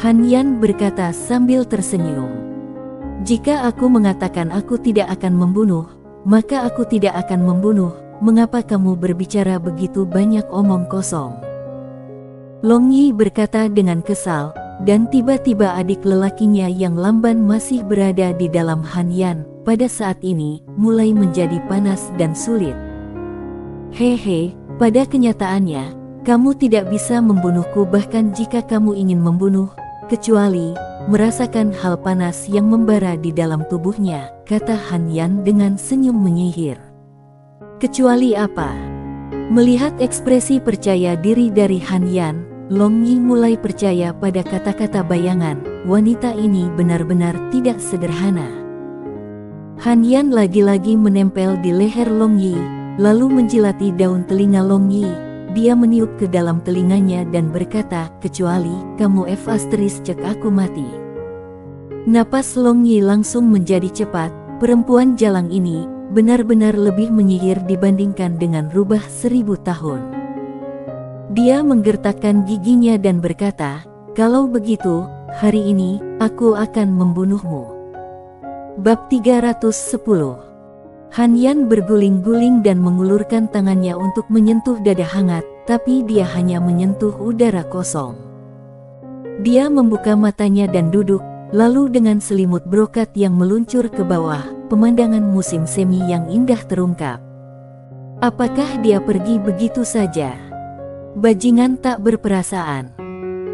Han Yan berkata sambil tersenyum. "Jika aku mengatakan aku tidak akan membunuh, maka aku tidak akan membunuh. Mengapa kamu berbicara begitu banyak omong kosong?" Long Yi berkata dengan kesal, dan tiba-tiba adik lelakinya yang lamban masih berada di dalam Han Yan, pada saat ini, mulai menjadi panas dan sulit. "Hehe, pada kenyataannya, kamu tidak bisa membunuhku bahkan jika kamu ingin membunuh, kecuali merasakan hal panas yang membara di dalam tubuhnya," kata Han Yan dengan senyum menyihir. "Kecuali apa?" Melihat ekspresi percaya diri dari Han Yan, Long Yi mulai percaya pada kata-kata bayangan. Wanita ini benar-benar tidak sederhana. Han Yan lagi-lagi menempel di leher Long Yi, lalu menjilati daun telinga Long Yi. Dia meniup ke dalam telinganya dan berkata, "Kecuali kamu cek aku mati." Napas Long Yi langsung menjadi cepat. Perempuan jalang ini benar-benar lebih menyihir dibandingkan dengan rubah 1000 tahun. Dia menggertakkan giginya dan berkata, "Kalau begitu, hari ini aku akan membunuhmu." Bab 310. Han Yan berguling-guling dan mengulurkan tangannya untuk menyentuh dada hangat, tapi dia hanya menyentuh udara kosong. Dia membuka matanya dan duduk, lalu dengan selimut brokat yang meluncur ke bawah, pemandangan musim semi yang indah terungkap. Apakah dia pergi begitu saja? Bajingan tak berperasaan.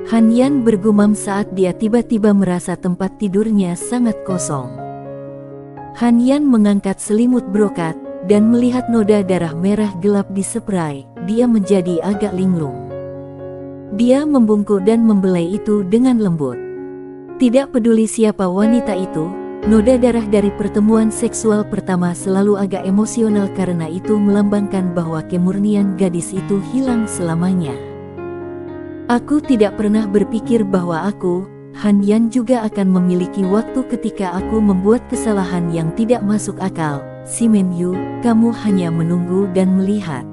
Han Yan bergumam saat dia tiba-tiba merasa tempat tidurnya sangat kosong. Han Yan mengangkat selimut brokat, dan melihat noda darah merah gelap di spray, dia menjadi agak linglung. Dia membungkuk dan membelai itu dengan lembut. Tidak peduli siapa wanita itu, noda darah dari pertemuan seksual pertama selalu agak emosional karena itu melambangkan bahwa kemurnian gadis itu hilang selamanya. Aku tidak pernah berpikir bahwa aku, Han Yan, juga akan memiliki waktu ketika aku membuat kesalahan yang tidak masuk akal. Si Men Yu, kamu hanya menunggu dan melihat.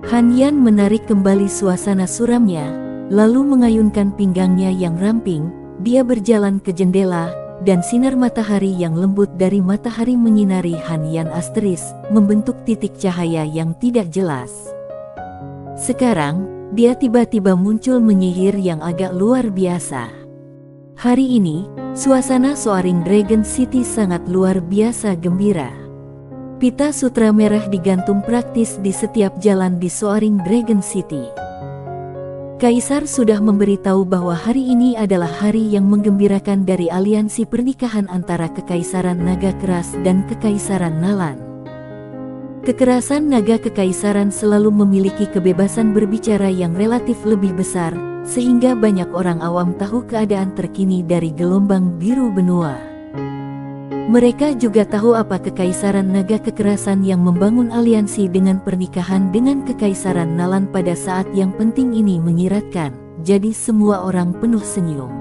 Han Yan menarik kembali suasana suramnya, lalu mengayunkan pinggangnya yang ramping. Dia berjalan ke jendela, dan sinar matahari yang lembut dari matahari menyinari Han Yan membentuk titik cahaya yang tidak jelas. Sekarang, dia tiba-tiba muncul menyihir yang agak luar biasa. Hari ini, suasana Soaring Dragon City sangat luar biasa gembira. Pita sutra merah digantung praktis di setiap jalan di Soaring Dragon City. Kaisar sudah memberitahu bahwa hari ini adalah hari yang menggembirakan dari aliansi pernikahan antara Kekaisaran Naga Keras dan Kekaisaran Nalan. Kekerasan naga kekaisaran selalu memiliki kebebasan berbicara yang relatif lebih besar, sehingga banyak orang awam tahu keadaan terkini dari gelombang biru benua. Mereka juga tahu apa Kekaisaran Naga Kekerasan yang membangun aliansi dengan pernikahan dengan Kekaisaran Nalan pada saat yang penting ini menyiratkan, jadi semua orang penuh senyum.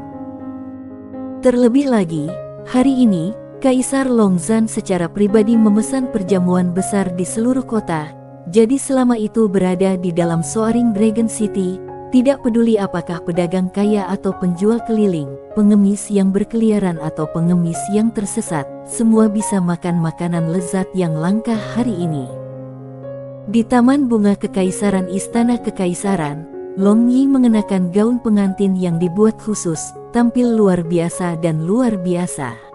Terlebih lagi, hari ini, Kaisar Longzhan secara pribadi memesan perjamuan besar di seluruh kota, jadi selama itu berada di dalam Soaring Dragon City, tidak peduli apakah pedagang kaya atau penjual keliling, pengemis yang berkeliaran atau pengemis yang tersesat, semua bisa makan makanan lezat yang langka hari ini. Di Taman Bunga Kekaisaran Istana Kekaisaran, Long Yi mengenakan gaun pengantin yang dibuat khusus, tampil luar biasa dan luar biasa.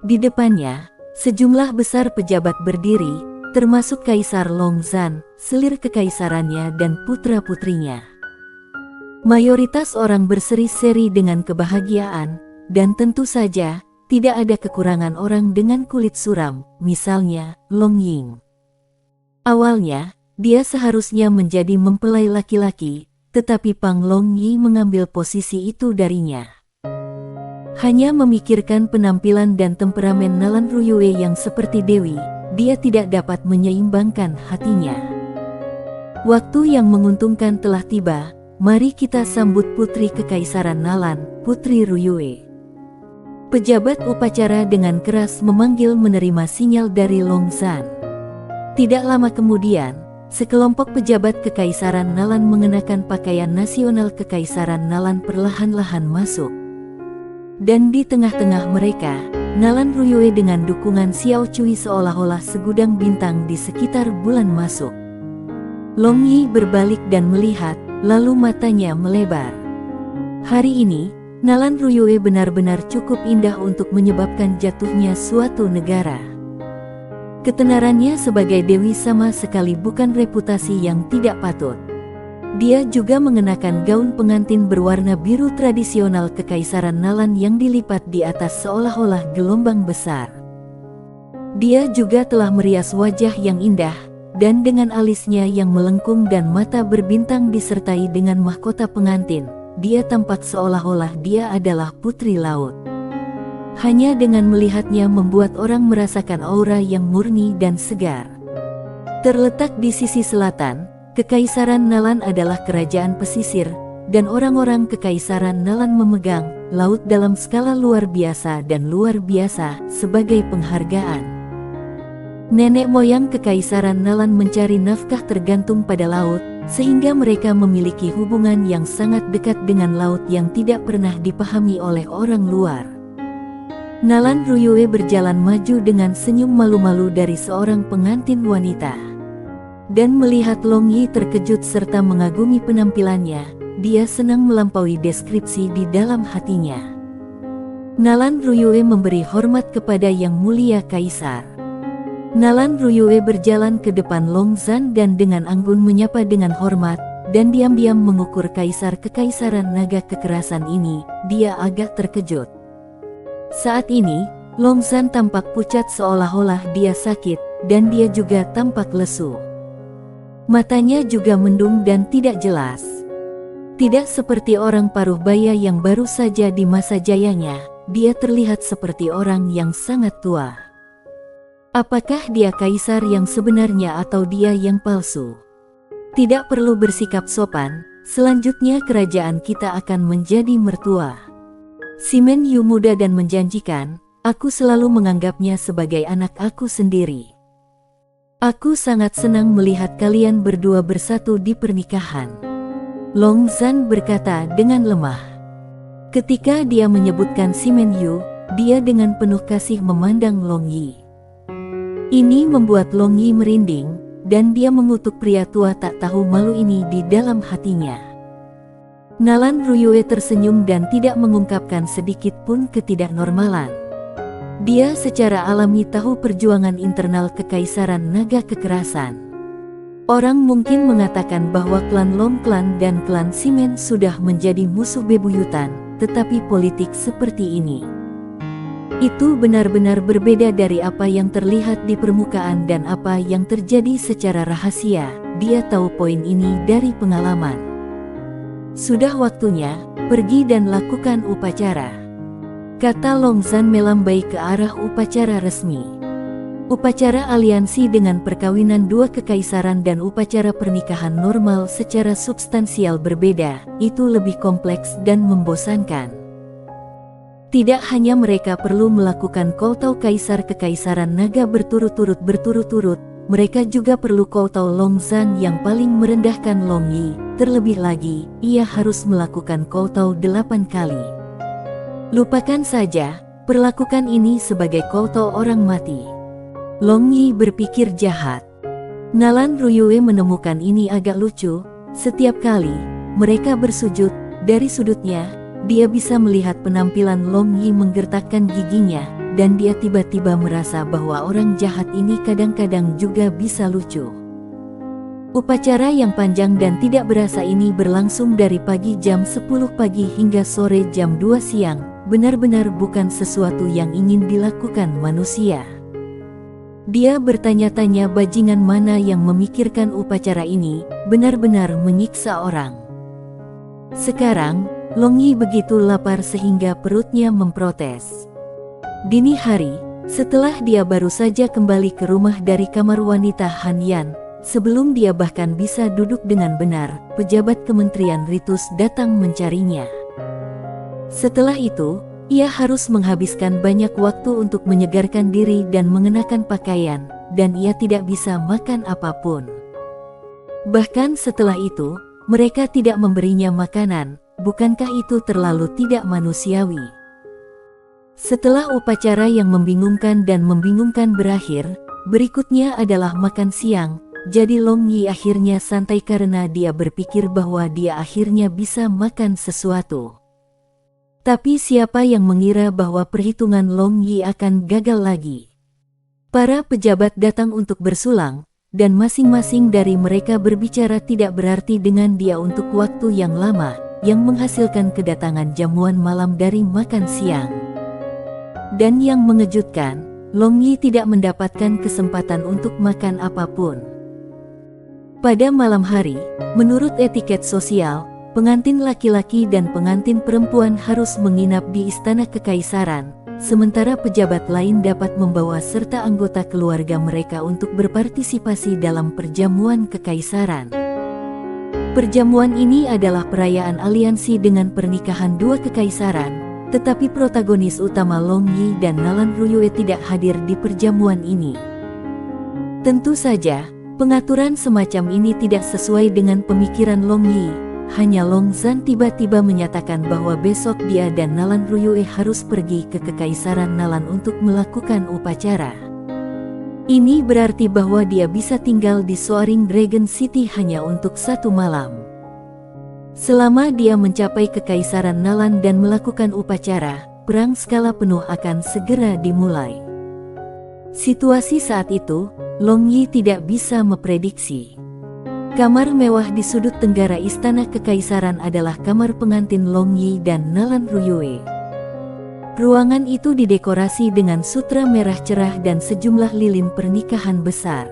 Di depannya, sejumlah besar pejabat berdiri, termasuk Kaisar Longzhan, selir kekaisarannya dan putra-putrinya. Mayoritas orang berseri-seri dengan kebahagiaan, dan tentu saja, tidak ada kekurangan orang dengan kulit suram, misalnya, Long Ying. Awalnya, dia seharusnya menjadi mempelai laki-laki, tetapi Pang Long Yi mengambil posisi itu darinya. Hanya memikirkan penampilan dan temperamen Nalan Ruyue yang seperti Dewi, dia tidak dapat menyeimbangkan hatinya. Waktu yang menguntungkan telah tiba, mari kita sambut Putri Kekaisaran Nalan, Putri Ruyue. Pejabat upacara dengan keras memanggil menerima sinyal dari Longzhan. Tidak lama kemudian, sekelompok pejabat Kekaisaran Nalan mengenakan pakaian nasional Kekaisaran Nalan perlahan-lahan masuk. Dan di tengah-tengah mereka, Nalan Ruyue dengan dukungan Xiao Cui seolah-olah segudang bintang di sekitar bulan masuk. Long Yi berbalik dan melihat, lalu matanya melebar. Hari ini, Nalan Ruyue benar-benar cukup indah untuk menyebabkan jatuhnya suatu negara. Ketenarannya sebagai dewi sama sekali bukan reputasi yang tidak patut. Dia juga mengenakan gaun pengantin berwarna biru tradisional Kekaisaran Nalan yang dilipat di atas seolah-olah gelombang besar. Dia juga telah merias wajah yang indah, dan dengan alisnya yang melengkung dan mata berbintang disertai dengan mahkota pengantin, dia tampak seolah-olah dia adalah putri laut. Hanya dengan melihatnya membuat orang merasakan aura yang murni dan segar. Terletak di sisi selatan, Kekaisaran Nalan adalah kerajaan pesisir, dan orang-orang Kekaisaran Nalan memegang laut dalam skala luar biasa dan luar biasa sebagai penghargaan. Nenek moyang Kekaisaran Nalan mencari nafkah tergantung pada laut, sehingga mereka memiliki hubungan yang sangat dekat dengan laut yang tidak pernah dipahami oleh orang luar. Nalan Ruyue berjalan maju dengan senyum malu-malu dari seorang pengantin wanita. Dan melihat Long Yi terkejut serta mengagumi penampilannya, dia senang melampaui deskripsi di dalam hatinya. Nalan Ruyue memberi hormat kepada Yang Mulia Kaisar. Nalan Ruyue berjalan ke depan Long Zan dan dengan anggun menyapa dengan hormat, dan diam-diam mengukur Kaisar Kekaisaran Naga Kekerasan ini. Dia agak terkejut. Saat ini, Long Zan tampak pucat seolah-olah dia sakit, dan dia juga tampak lesu. Matanya juga mendung dan tidak jelas. Tidak seperti orang paruh baya yang baru saja di masa jayanya, dia terlihat seperti orang yang sangat tua. Apakah dia kaisar yang sebenarnya atau dia yang palsu? Tidak perlu bersikap sopan, selanjutnya kerajaan kita akan menjadi mertua. Simen Yu muda dan menjanjikan, aku selalu menganggapnya sebagai anak aku sendiri. Aku sangat senang melihat kalian berdua bersatu di pernikahan. Long Zan berkata dengan lemah. Ketika dia menyebutkan Simen Yu, dia dengan penuh kasih memandang Long Yi. Ini membuat Long Yi merinding, dan dia mengutuk pria tua tak tahu malu ini di dalam hatinya. Nalan Ruyue tersenyum dan tidak mengungkapkan sedikit pun ketidaknormalan. Dia secara alami tahu perjuangan internal Kekaisaran Naga Kekerasan. Orang mungkin mengatakan bahwa klan Long Clan dan klan Simen sudah menjadi musuh bebuyutan, tetapi politik seperti ini itu benar-benar berbeda dari apa yang terlihat di permukaan dan apa yang terjadi secara rahasia. Dia tahu poin ini dari pengalaman. Sudah waktunya, pergi dan lakukan upacara, kata Long Zan melambai ke arah upacara resmi. Upacara aliansi dengan perkawinan dua kekaisaran dan upacara pernikahan normal secara substansial berbeda, itu lebih kompleks dan membosankan. Tidak hanya mereka perlu melakukan kowtow Kaisar Kekaisaran Naga berturut-turut, mereka juga perlu kowtow Long Zan yang paling merendahkan Long Yi. Terlebih lagi, ia harus melakukan kowtow 8 kali. Lupakan saja, perlakukan ini sebagai kowtow orang mati. Long Yi berpikir jahat. Nalan Ruyue menemukan ini agak lucu. Setiap kali mereka bersujud, dari sudutnya, dia bisa melihat penampilan Long Yi menggertakkan giginya, dan dia tiba-tiba merasa bahwa orang jahat ini kadang-kadang juga bisa lucu. Upacara yang panjang dan tidak berasa ini berlangsung dari pagi jam 10 pagi hingga sore jam 2 siang, benar-benar bukan sesuatu yang ingin dilakukan manusia. Dia bertanya-tanya bajingan mana yang memikirkan upacara ini, benar-benar menyiksa orang. Sekarang, Long Yi begitu lapar sehingga perutnya memprotes. Dini hari, setelah dia baru saja kembali ke rumah dari kamar wanita Han Yan, sebelum dia bahkan bisa duduk dengan benar, pejabat Kementerian Ritus datang mencarinya. Setelah itu, ia harus menghabiskan banyak waktu untuk menyegarkan diri dan mengenakan pakaian, dan ia tidak bisa makan apapun. Bahkan setelah itu, mereka tidak memberinya makanan. Bukankah itu terlalu tidak manusiawi? Setelah upacara yang membingungkan berakhir, berikutnya adalah makan siang. Jadi Long Yi akhirnya santai karena dia berpikir bahwa dia akhirnya bisa makan sesuatu. Tapi siapa yang mengira bahwa perhitungan Long Yi akan gagal lagi? Para pejabat datang untuk bersulang, dan masing-masing dari mereka berbicara tidak berarti dengan dia untuk waktu yang lama, yang menghasilkan kedatangan jamuan malam dari makan siang. Dan yang mengejutkan, Long Yi tidak mendapatkan kesempatan untuk makan apapun. Pada malam hari, menurut etiket sosial, pengantin laki-laki dan pengantin perempuan harus menginap di istana kekaisaran, sementara pejabat lain dapat membawa serta anggota keluarga mereka untuk berpartisipasi dalam perjamuan kekaisaran. Perjamuan ini adalah perayaan aliansi dengan pernikahan dua kekaisaran, tetapi protagonis utama Long Yi dan Nalan Ruyue tidak hadir di perjamuan ini. Tentu saja, pengaturan semacam ini tidak sesuai dengan pemikiran Long Yi. Hanya Long Zhan tiba-tiba menyatakan bahwa besok dia dan Nalan Ruyue harus pergi ke kekaisaran Nalan untuk melakukan upacara. Ini berarti bahwa dia bisa tinggal di Soaring Dragon City hanya untuk 1 malam. Selama dia mencapai kekaisaran Nalan dan melakukan upacara, perang skala penuh akan segera dimulai. Situasi saat itu, Long Yi tidak bisa memprediksi. Kamar mewah di sudut tenggara istana kekaisaran adalah kamar pengantin Long Yi dan Nalan Ruyue. Ruangan itu didekorasi dengan sutra merah cerah dan sejumlah lilin pernikahan besar.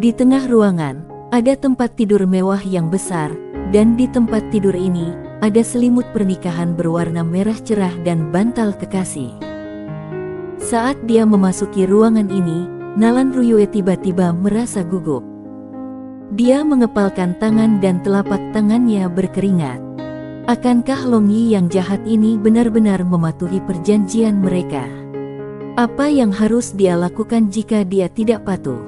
Di tengah ruangan, ada tempat tidur mewah yang besar, dan di tempat tidur ini, ada selimut pernikahan berwarna merah cerah dan bantal kekasih. Saat dia memasuki ruangan ini, Nalan Ruyue tiba-tiba merasa gugup. Dia mengepalkan tangan dan telapak tangannya berkeringat. Akankah Long Yi yang jahat ini benar-benar mematuhi perjanjian mereka? Apa yang harus dia lakukan jika dia tidak patuh?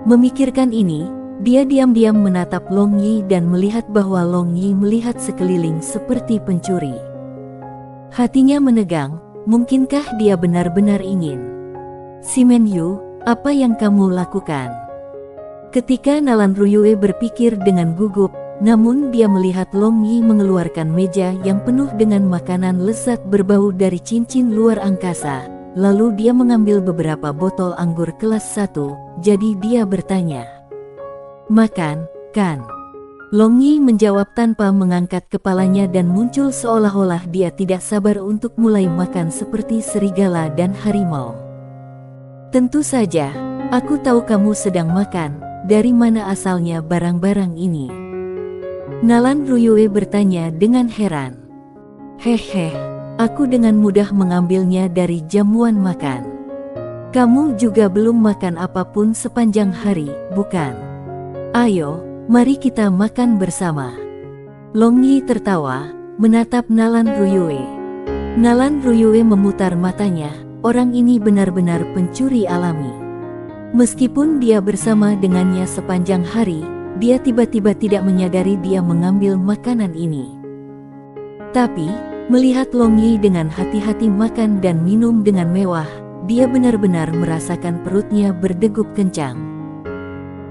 Memikirkan ini, dia diam-diam menatap Long Yi dan melihat bahwa Long Yi melihat sekeliling seperti pencuri. Hatinya menegang, mungkinkah dia benar-benar ingin? "Si Men Yu, apa yang kamu lakukan?" Ketika Nalan Ruyue berpikir dengan gugup, namun dia melihat Long Yi mengeluarkan meja yang penuh dengan makanan lezat berbau dari cincin luar angkasa. Lalu dia mengambil beberapa botol anggur kelas 1, jadi dia bertanya, "Makan, kan?" Long Yi menjawab tanpa mengangkat kepalanya dan muncul seolah-olah dia tidak sabar untuk mulai makan seperti serigala dan harimau. "Tentu saja, aku tahu kamu sedang makan. Dari mana asalnya barang-barang ini?" Nalan Ruyue bertanya dengan heran. "Hehe, aku dengan mudah mengambilnya dari jamuan makan. Kamu juga belum makan apapun sepanjang hari, bukan? Ayo, mari kita makan bersama." Long Yi tertawa, menatap Nalan Ruyue. Nalan Ruyue memutar matanya, orang ini benar-benar pencuri alami. Meskipun dia bersama dengannya sepanjang hari, dia tiba-tiba tidak menyadari dia mengambil makanan ini. Tapi, melihat Long Yi dengan hati-hati makan dan minum dengan mewah, dia benar-benar merasakan perutnya berdegup kencang.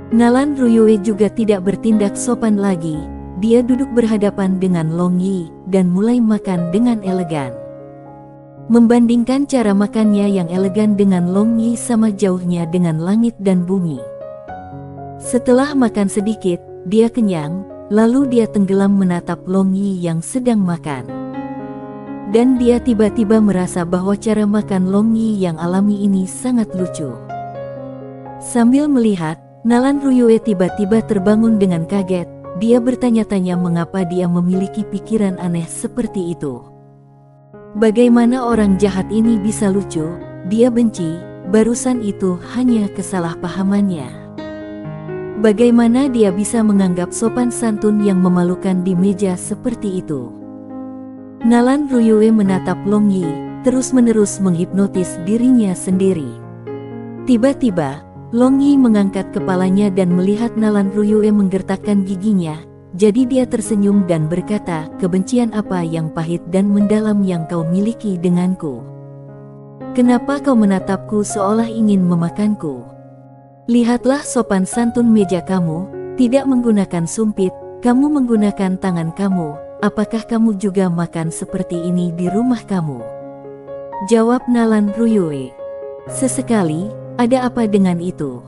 Nalan Ruyue juga tidak bertindak sopan lagi, dia duduk berhadapan dengan Long Yi, dan mulai makan dengan elegan. Membandingkan cara makannya yang elegan dengan Long Yi sama jauhnya dengan langit dan bumi. Setelah makan sedikit, dia kenyang, lalu dia tenggelam menatap Long Yi yang sedang makan. Dan dia tiba-tiba merasa bahwa cara makan Long Yi yang alami ini sangat lucu. Sambil melihat, Nalan Ruyue tiba-tiba terbangun dengan kaget. Dia bertanya-tanya mengapa dia memiliki pikiran aneh seperti itu. Bagaimana orang jahat ini bisa lucu? Dia benci, barusan itu hanya kesalahpahamannya. Bagaimana dia bisa menganggap sopan santun yang memalukan di meja seperti itu? Nalan Ruyue menatap Long Yi, terus-menerus menghipnotis dirinya sendiri. Tiba-tiba, Long Yi mengangkat kepalanya dan melihat Nalan Ruyue menggertakkan giginya, jadi dia tersenyum dan berkata, "Kebencian apa yang pahit dan mendalam yang kau miliki denganku? Kenapa kau menatapku seolah ingin memakanku? Lihatlah sopan santun meja kamu, tidak menggunakan sumpit, kamu menggunakan tangan kamu. Apakah kamu juga makan seperti ini di rumah kamu?" Jawab Nalan Ruyue. "Sesekali, ada apa dengan itu?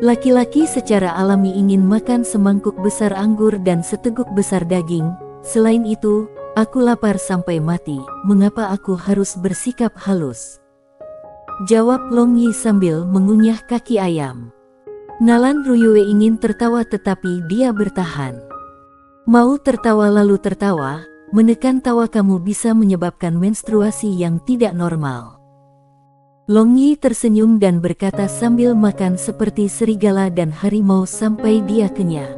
Laki-laki secara alami ingin makan semangkuk besar anggur dan seteguk besar daging. Selain itu, aku lapar sampai mati, mengapa aku harus bersikap halus?" Jawab Long Yi sambil mengunyah kaki ayam. Nalan Ruyue ingin tertawa tetapi dia bertahan. Mau tertawa lalu tertawa, menekan tawa kamu bisa menyebabkan menstruasi yang tidak normal. Long Yi tersenyum dan berkata sambil makan seperti serigala dan harimau sampai dia kenyang.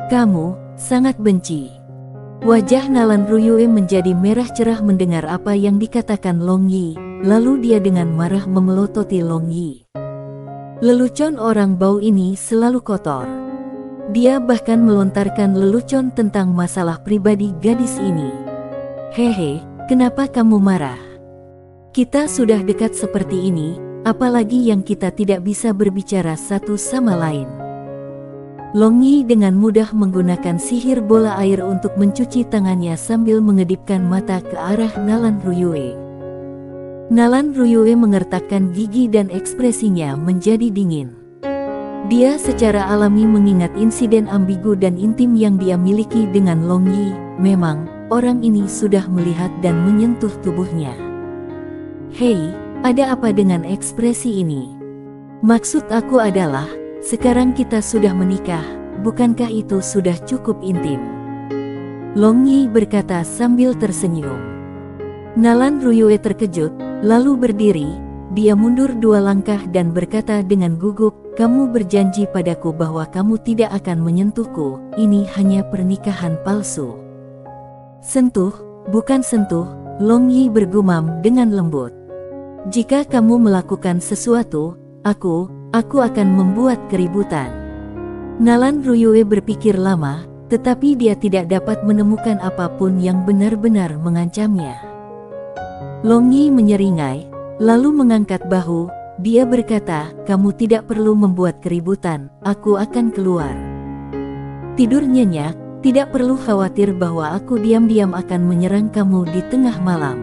Kamu sangat benci. Wajah Nalan Ruyue menjadi merah cerah mendengar apa yang dikatakan Long Yi, lalu dia dengan marah memelototi Long Yi. Lelucon orang bau ini selalu kotor. Dia bahkan melontarkan lelucon tentang masalah pribadi gadis ini. Hehe, kenapa kamu marah? Kita sudah dekat seperti ini, apalagi yang kita tidak bisa berbicara satu sama lain. Long Yi dengan mudah menggunakan sihir bola air untuk mencuci tangannya sambil mengedipkan mata ke arah Nalan Ruyue. Nalan Ruyue mengertakkan gigi dan ekspresinya menjadi dingin. Dia secara alami mengingat insiden ambigu dan intim yang dia miliki dengan Long Yi. Memang, orang ini sudah melihat dan menyentuh tubuhnya. Hei, ada apa dengan ekspresi ini? Maksud aku adalah, sekarang kita sudah menikah, bukankah itu sudah cukup intim? Long Yi berkata sambil tersenyum. Nalan Ruyue terkejut, lalu berdiri, dia mundur 2 langkah dan berkata dengan gugup, kamu berjanji padaku bahwa kamu tidak akan menyentuhku, ini hanya pernikahan palsu. Sentuh, bukan sentuh, Long Yi bergumam dengan lembut. Jika kamu melakukan sesuatu, aku akan membuat keributan. Nalan Ruyue berpikir lama, tetapi dia tidak dapat menemukan apapun yang benar-benar mengancamnya. Long Yi menyeringai, lalu mengangkat bahu, dia berkata, kamu tidak perlu membuat keributan, aku akan keluar. Tidur nyenyak, tidak perlu khawatir bahwa aku diam-diam akan menyerang kamu di tengah malam.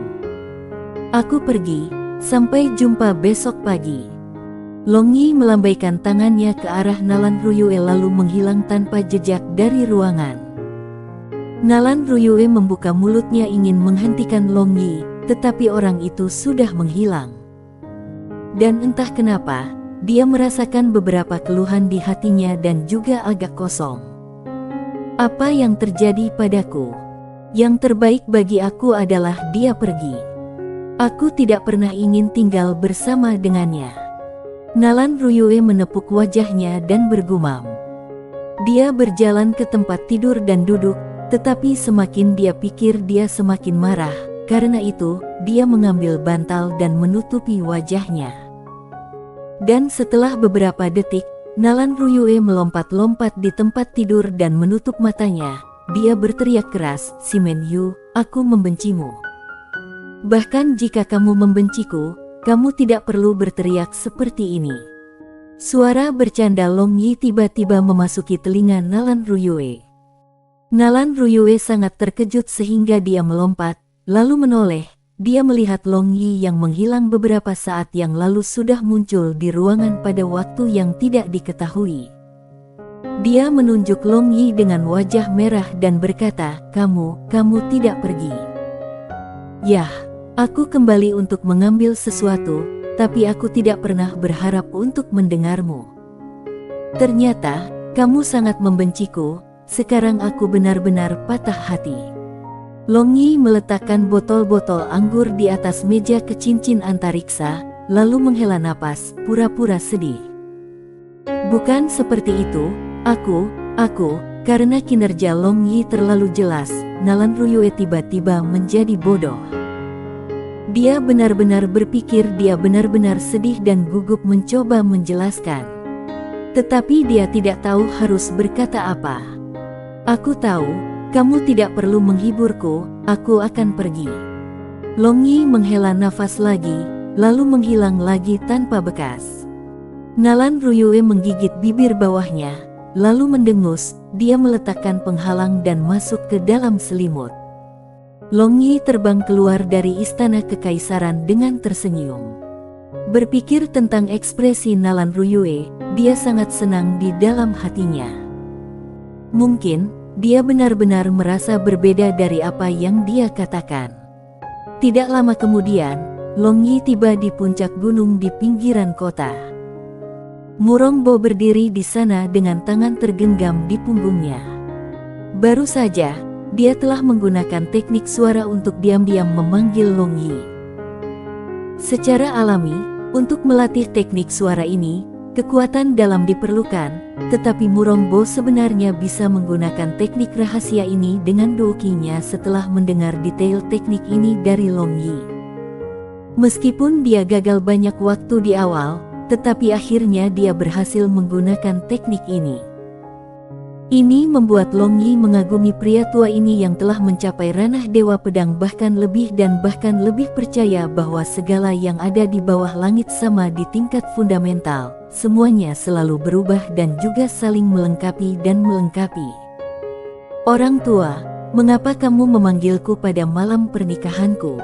Aku pergi, sampai jumpa besok pagi. Long Yi melambaikan tangannya ke arah Nalan Ruyue lalu menghilang tanpa jejak dari ruangan. Nalan Ruyue membuka mulutnya ingin menghentikan Long Yi, tetapi orang itu sudah menghilang. Dan entah kenapa, dia merasakan beberapa keluhan di hatinya dan juga agak kosong. Apa yang terjadi padaku? Yang terbaik bagi aku adalah dia pergi. Aku tidak pernah ingin tinggal bersama dengannya. Nalan Ruyue menepuk wajahnya dan bergumam. Dia berjalan ke tempat tidur dan duduk, tetapi semakin dia pikir dia semakin marah. Karena itu, dia mengambil bantal dan menutupi wajahnya. Dan setelah beberapa detik, Nalan Ruyue melompat-lompat di tempat tidur dan menutup matanya. Dia berteriak keras, "Si Men Yu, aku membencimu. Bahkan jika kamu membenciku, kamu tidak perlu berteriak seperti ini." Suara bercanda Long Yi tiba-tiba memasuki telinga Nalan Ruyue. Nalan Ruyue sangat terkejut sehingga dia melompat, lalu menoleh. Dia melihat Long Yi yang menghilang beberapa saat yang lalu sudah muncul di ruangan pada waktu yang tidak diketahui. Dia menunjuk Long Yi dengan wajah merah dan berkata, kamu tidak pergi. Yah, aku kembali untuk mengambil sesuatu, tapi aku tidak pernah berharap untuk mendengarmu. Ternyata, kamu sangat membenciku, sekarang aku benar-benar patah hati. Long Yi meletakkan botol-botol anggur di atas meja kecincin antariksa, lalu menghela napas, pura-pura sedih. Bukan seperti itu, aku, karena kinerja Long Yi terlalu jelas, Nalan Ruyue tiba-tiba menjadi bodoh. Dia benar-benar berpikir dia benar-benar sedih dan gugup mencoba menjelaskan. Tetapi dia tidak tahu harus berkata apa. Aku tahu, kamu tidak perlu menghiburku, aku akan pergi. Long Yi menghela nafas lagi, lalu menghilang lagi tanpa bekas. Nalan Ruyue menggigit bibir bawahnya, lalu mendengus, dia meletakkan penghalang dan masuk ke dalam selimut. Long Yi terbang keluar dari istana kekaisaran dengan tersenyum. Berpikir tentang ekspresi Nalan Ruyue, dia sangat senang di dalam hatinya. Mungkin, dia benar-benar merasa berbeda dari apa yang dia katakan. Tidak lama kemudian, Long Yi tiba di puncak gunung di pinggiran kota. Murong Bo berdiri di sana dengan tangan tergenggam di punggungnya. Baru saja, dia telah menggunakan teknik suara untuk diam-diam memanggil Long Yi. Secara alami, untuk melatih teknik suara ini, kekuatan dalam diperlukan, tetapi Murongbo sebenarnya bisa menggunakan teknik rahasia ini dengan dokinya setelah mendengar detail teknik ini dari Long Yi. Meskipun dia gagal banyak waktu di awal, tetapi akhirnya dia berhasil menggunakan teknik ini. Ini membuat Long Yi mengagumi pria tua ini yang telah mencapai ranah Dewa Pedang bahkan lebih percaya bahwa segala yang ada di bawah langit sama di tingkat fundamental, semuanya selalu berubah dan juga saling melengkapi dan melengkapi. Orang tua, mengapa kamu memanggilku pada malam pernikahanku?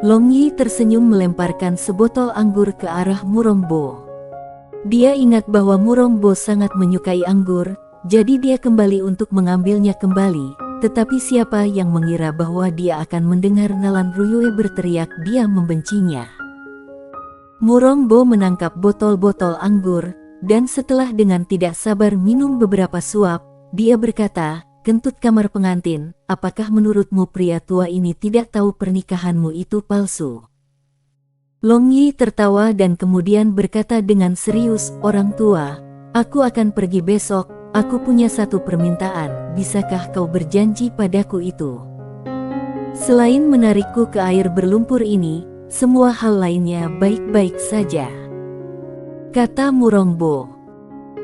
Long Yi tersenyum melemparkan sebotol anggur ke arah Murongbo. Dia ingat bahwa Murongbo sangat menyukai anggur, jadi dia kembali untuk mengambilnya kembali, tetapi siapa yang mengira bahwa dia akan mendengar Nalan Ruyue berteriak dia membencinya. Murongbo menangkap botol-botol anggur, dan setelah dengan tidak sabar minum beberapa suap, dia berkata, "Kentut kamar pengantin, apakah menurutmu pria tua ini tidak tahu pernikahanmu itu palsu?" Long Yi tertawa dan kemudian berkata dengan serius, "Orang tua, aku akan pergi besok. Aku punya satu permintaan, bisakah kau berjanji padaku itu? Selain menarikku ke air berlumpur ini, semua hal lainnya baik-baik saja," kata Murongbo.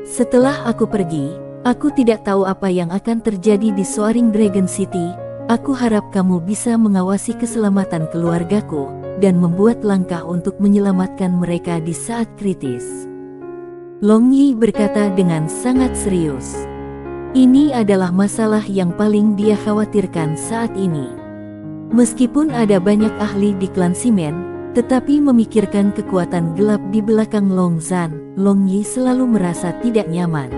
"Setelah aku pergi, aku tidak tahu apa yang akan terjadi di Soaring Dragon City. Aku harap kamu bisa mengawasi keselamatan keluargaku, dan membuat langkah untuk menyelamatkan mereka di saat kritis." Long Yi berkata dengan sangat serius. Ini adalah masalah yang paling dia khawatirkan saat ini. Meskipun ada banyak ahli di klan Simen, tetapi memikirkan kekuatan gelap di belakang Long Zan, Long Yi selalu merasa tidak nyaman.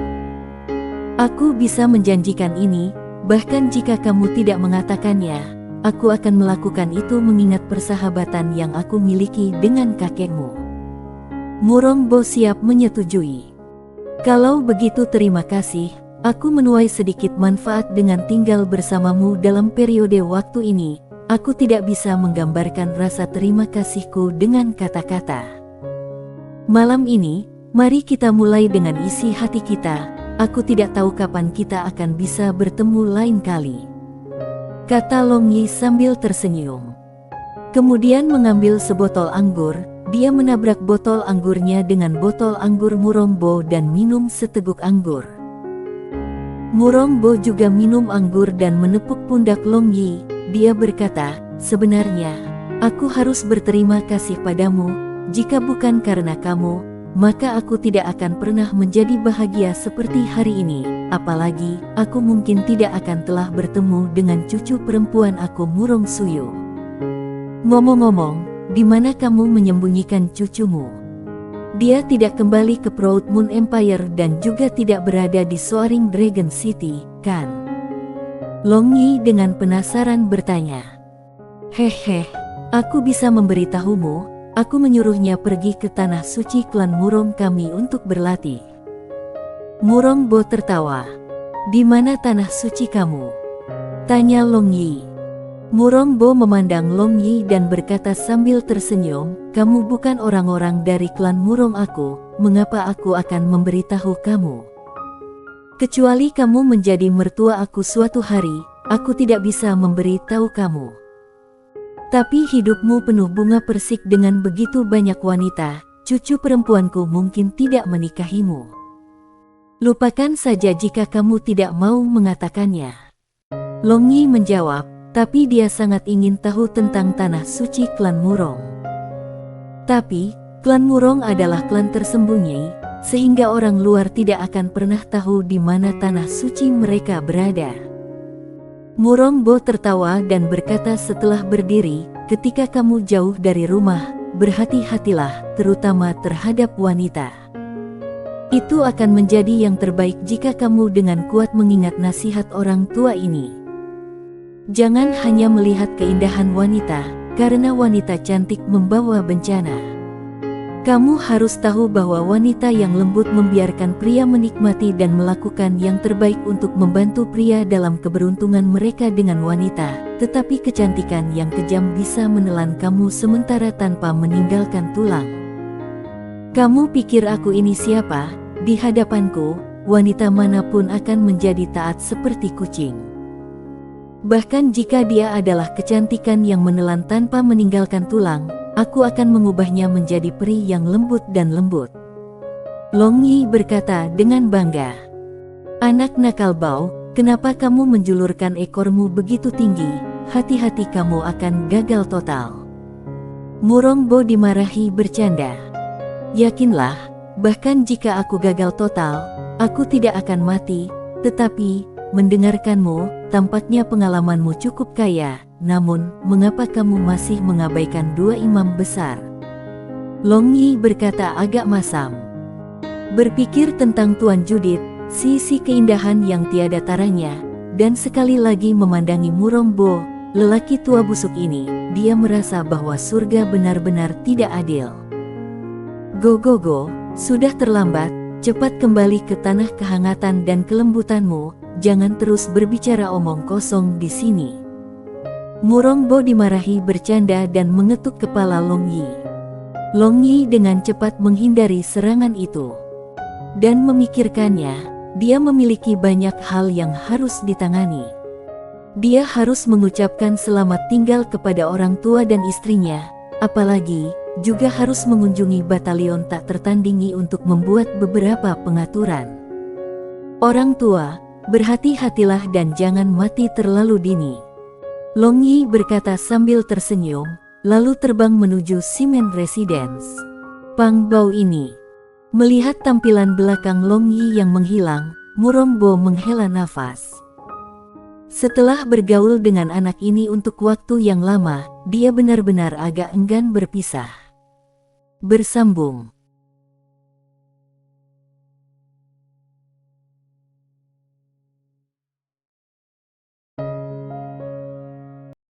"Aku bisa menjanjikan ini, bahkan jika kamu tidak mengatakannya, aku akan melakukan itu mengingat persahabatan yang aku miliki dengan kakekmu." Murongbo siap menyetujui. "Kalau begitu terima kasih, aku menuai sedikit manfaat dengan tinggal bersamamu dalam periode waktu ini. Aku tidak bisa menggambarkan rasa terima kasihku dengan kata-kata. Malam ini, mari kita mulai dengan isi hati kita. Aku tidak tahu kapan kita akan bisa bertemu lain kali," kata Long Yi sambil tersenyum. Kemudian mengambil sebotol anggur, dia menabrak botol anggurnya dengan botol anggur Murongbo dan minum seteguk anggur. Murongbo juga minum anggur dan menepuk pundak Long Yi. Dia berkata, "Sebenarnya, aku harus berterima kasih padamu. Jika bukan karena kamu, maka aku tidak akan pernah menjadi bahagia seperti hari ini. Apalagi, aku mungkin tidak akan telah bertemu dengan cucu perempuan aku Murong Suyu. Ngomong-ngomong, di mana kamu menyembunyikan cucumu? Dia tidak kembali ke Proud Moon Empire dan juga tidak berada di Soaring Dragon City, kan?" Long Yi dengan penasaran bertanya. "Hehe, aku bisa memberitahumu, aku menyuruhnya pergi ke tanah suci klan Murong kami untuk berlatih." Murongbo tertawa. "Di mana tanah suci kamu?" tanya Long Yi. Murongbo memandang Long Yi dan berkata sambil tersenyum, "Kamu bukan orang-orang dari klan Murong aku, mengapa aku akan memberitahu kamu? Kecuali kamu menjadi mertua aku suatu hari, aku tidak bisa memberitahu kamu. Tapi hidupmu penuh bunga persik dengan begitu banyak wanita, cucu perempuanku mungkin tidak menikahimu. Lupakan saja jika kamu tidak mau mengatakannya." Long Yi menjawab, tapi dia sangat ingin tahu tentang tanah suci klan Murong. Tapi, klan Murong adalah klan tersembunyi, sehingga orang luar tidak akan pernah tahu di mana tanah suci mereka berada. Murongbo tertawa dan berkata setelah berdiri, "Ketika kamu jauh dari rumah, berhati-hatilah, terutama terhadap wanita. Itu akan menjadi yang terbaik jika kamu dengan kuat mengingat nasihat orang tua ini. Jangan hanya melihat keindahan wanita, karena wanita cantik membawa bencana. Kamu harus tahu bahwa wanita yang lembut membiarkan pria menikmati dan melakukan yang terbaik untuk membantu pria dalam keberuntungan mereka dengan wanita, tetapi kecantikan yang kejam bisa menelan kamu sementara tanpa meninggalkan tulang. Kamu pikir aku ini siapa? Di hadapanku, wanita manapun akan menjadi taat seperti kucing. Bahkan jika dia adalah kecantikan yang menelan tanpa meninggalkan tulang, aku akan mengubahnya menjadi peri yang lembut dan lembut. Long Yi berkata dengan bangga. Anak nakal Bao, kenapa kamu menjulurkan ekormu begitu tinggi? Hati-hati kamu akan gagal total. Murong Bo dimarahi bercanda. Yakinlah, bahkan jika aku gagal total, aku tidak akan mati, tetapi, mendengarkanmu, tampaknya pengalamanmu cukup kaya. Namun, mengapa kamu masih mengabaikan dua imam besar? Long Yi berkata agak masam. Berpikir tentang Tuan Judith, sisi keindahan yang tiada taranya, dan sekali lagi memandangi Murong Bo, lelaki tua busuk ini, dia merasa bahwa surga benar-benar tidak adil. Go, sudah terlambat, cepat kembali ke tanah kehangatan dan kelembutanmu, jangan terus berbicara omong kosong di sini. Murong Bo dimarahi bercanda dan mengetuk kepala Long Yi. Long Yi dengan cepat menghindari serangan itu. Dan memikirkannya, dia memiliki banyak hal yang harus ditangani. Dia harus mengucapkan selamat tinggal kepada orang tua dan istrinya, apalagi, juga harus mengunjungi batalion tak tertandingi untuk membuat beberapa pengaturan. Orang tua, berhati-hatilah dan jangan mati terlalu dini. Long Yi berkata sambil tersenyum, lalu terbang menuju Cement Residence. Pang Bao ini. Melihat tampilan belakang Long Yi yang menghilang, Murong Bo menghela nafas. Setelah bergaul dengan anak ini untuk waktu yang lama, dia benar-benar agak enggan berpisah. Bersambung.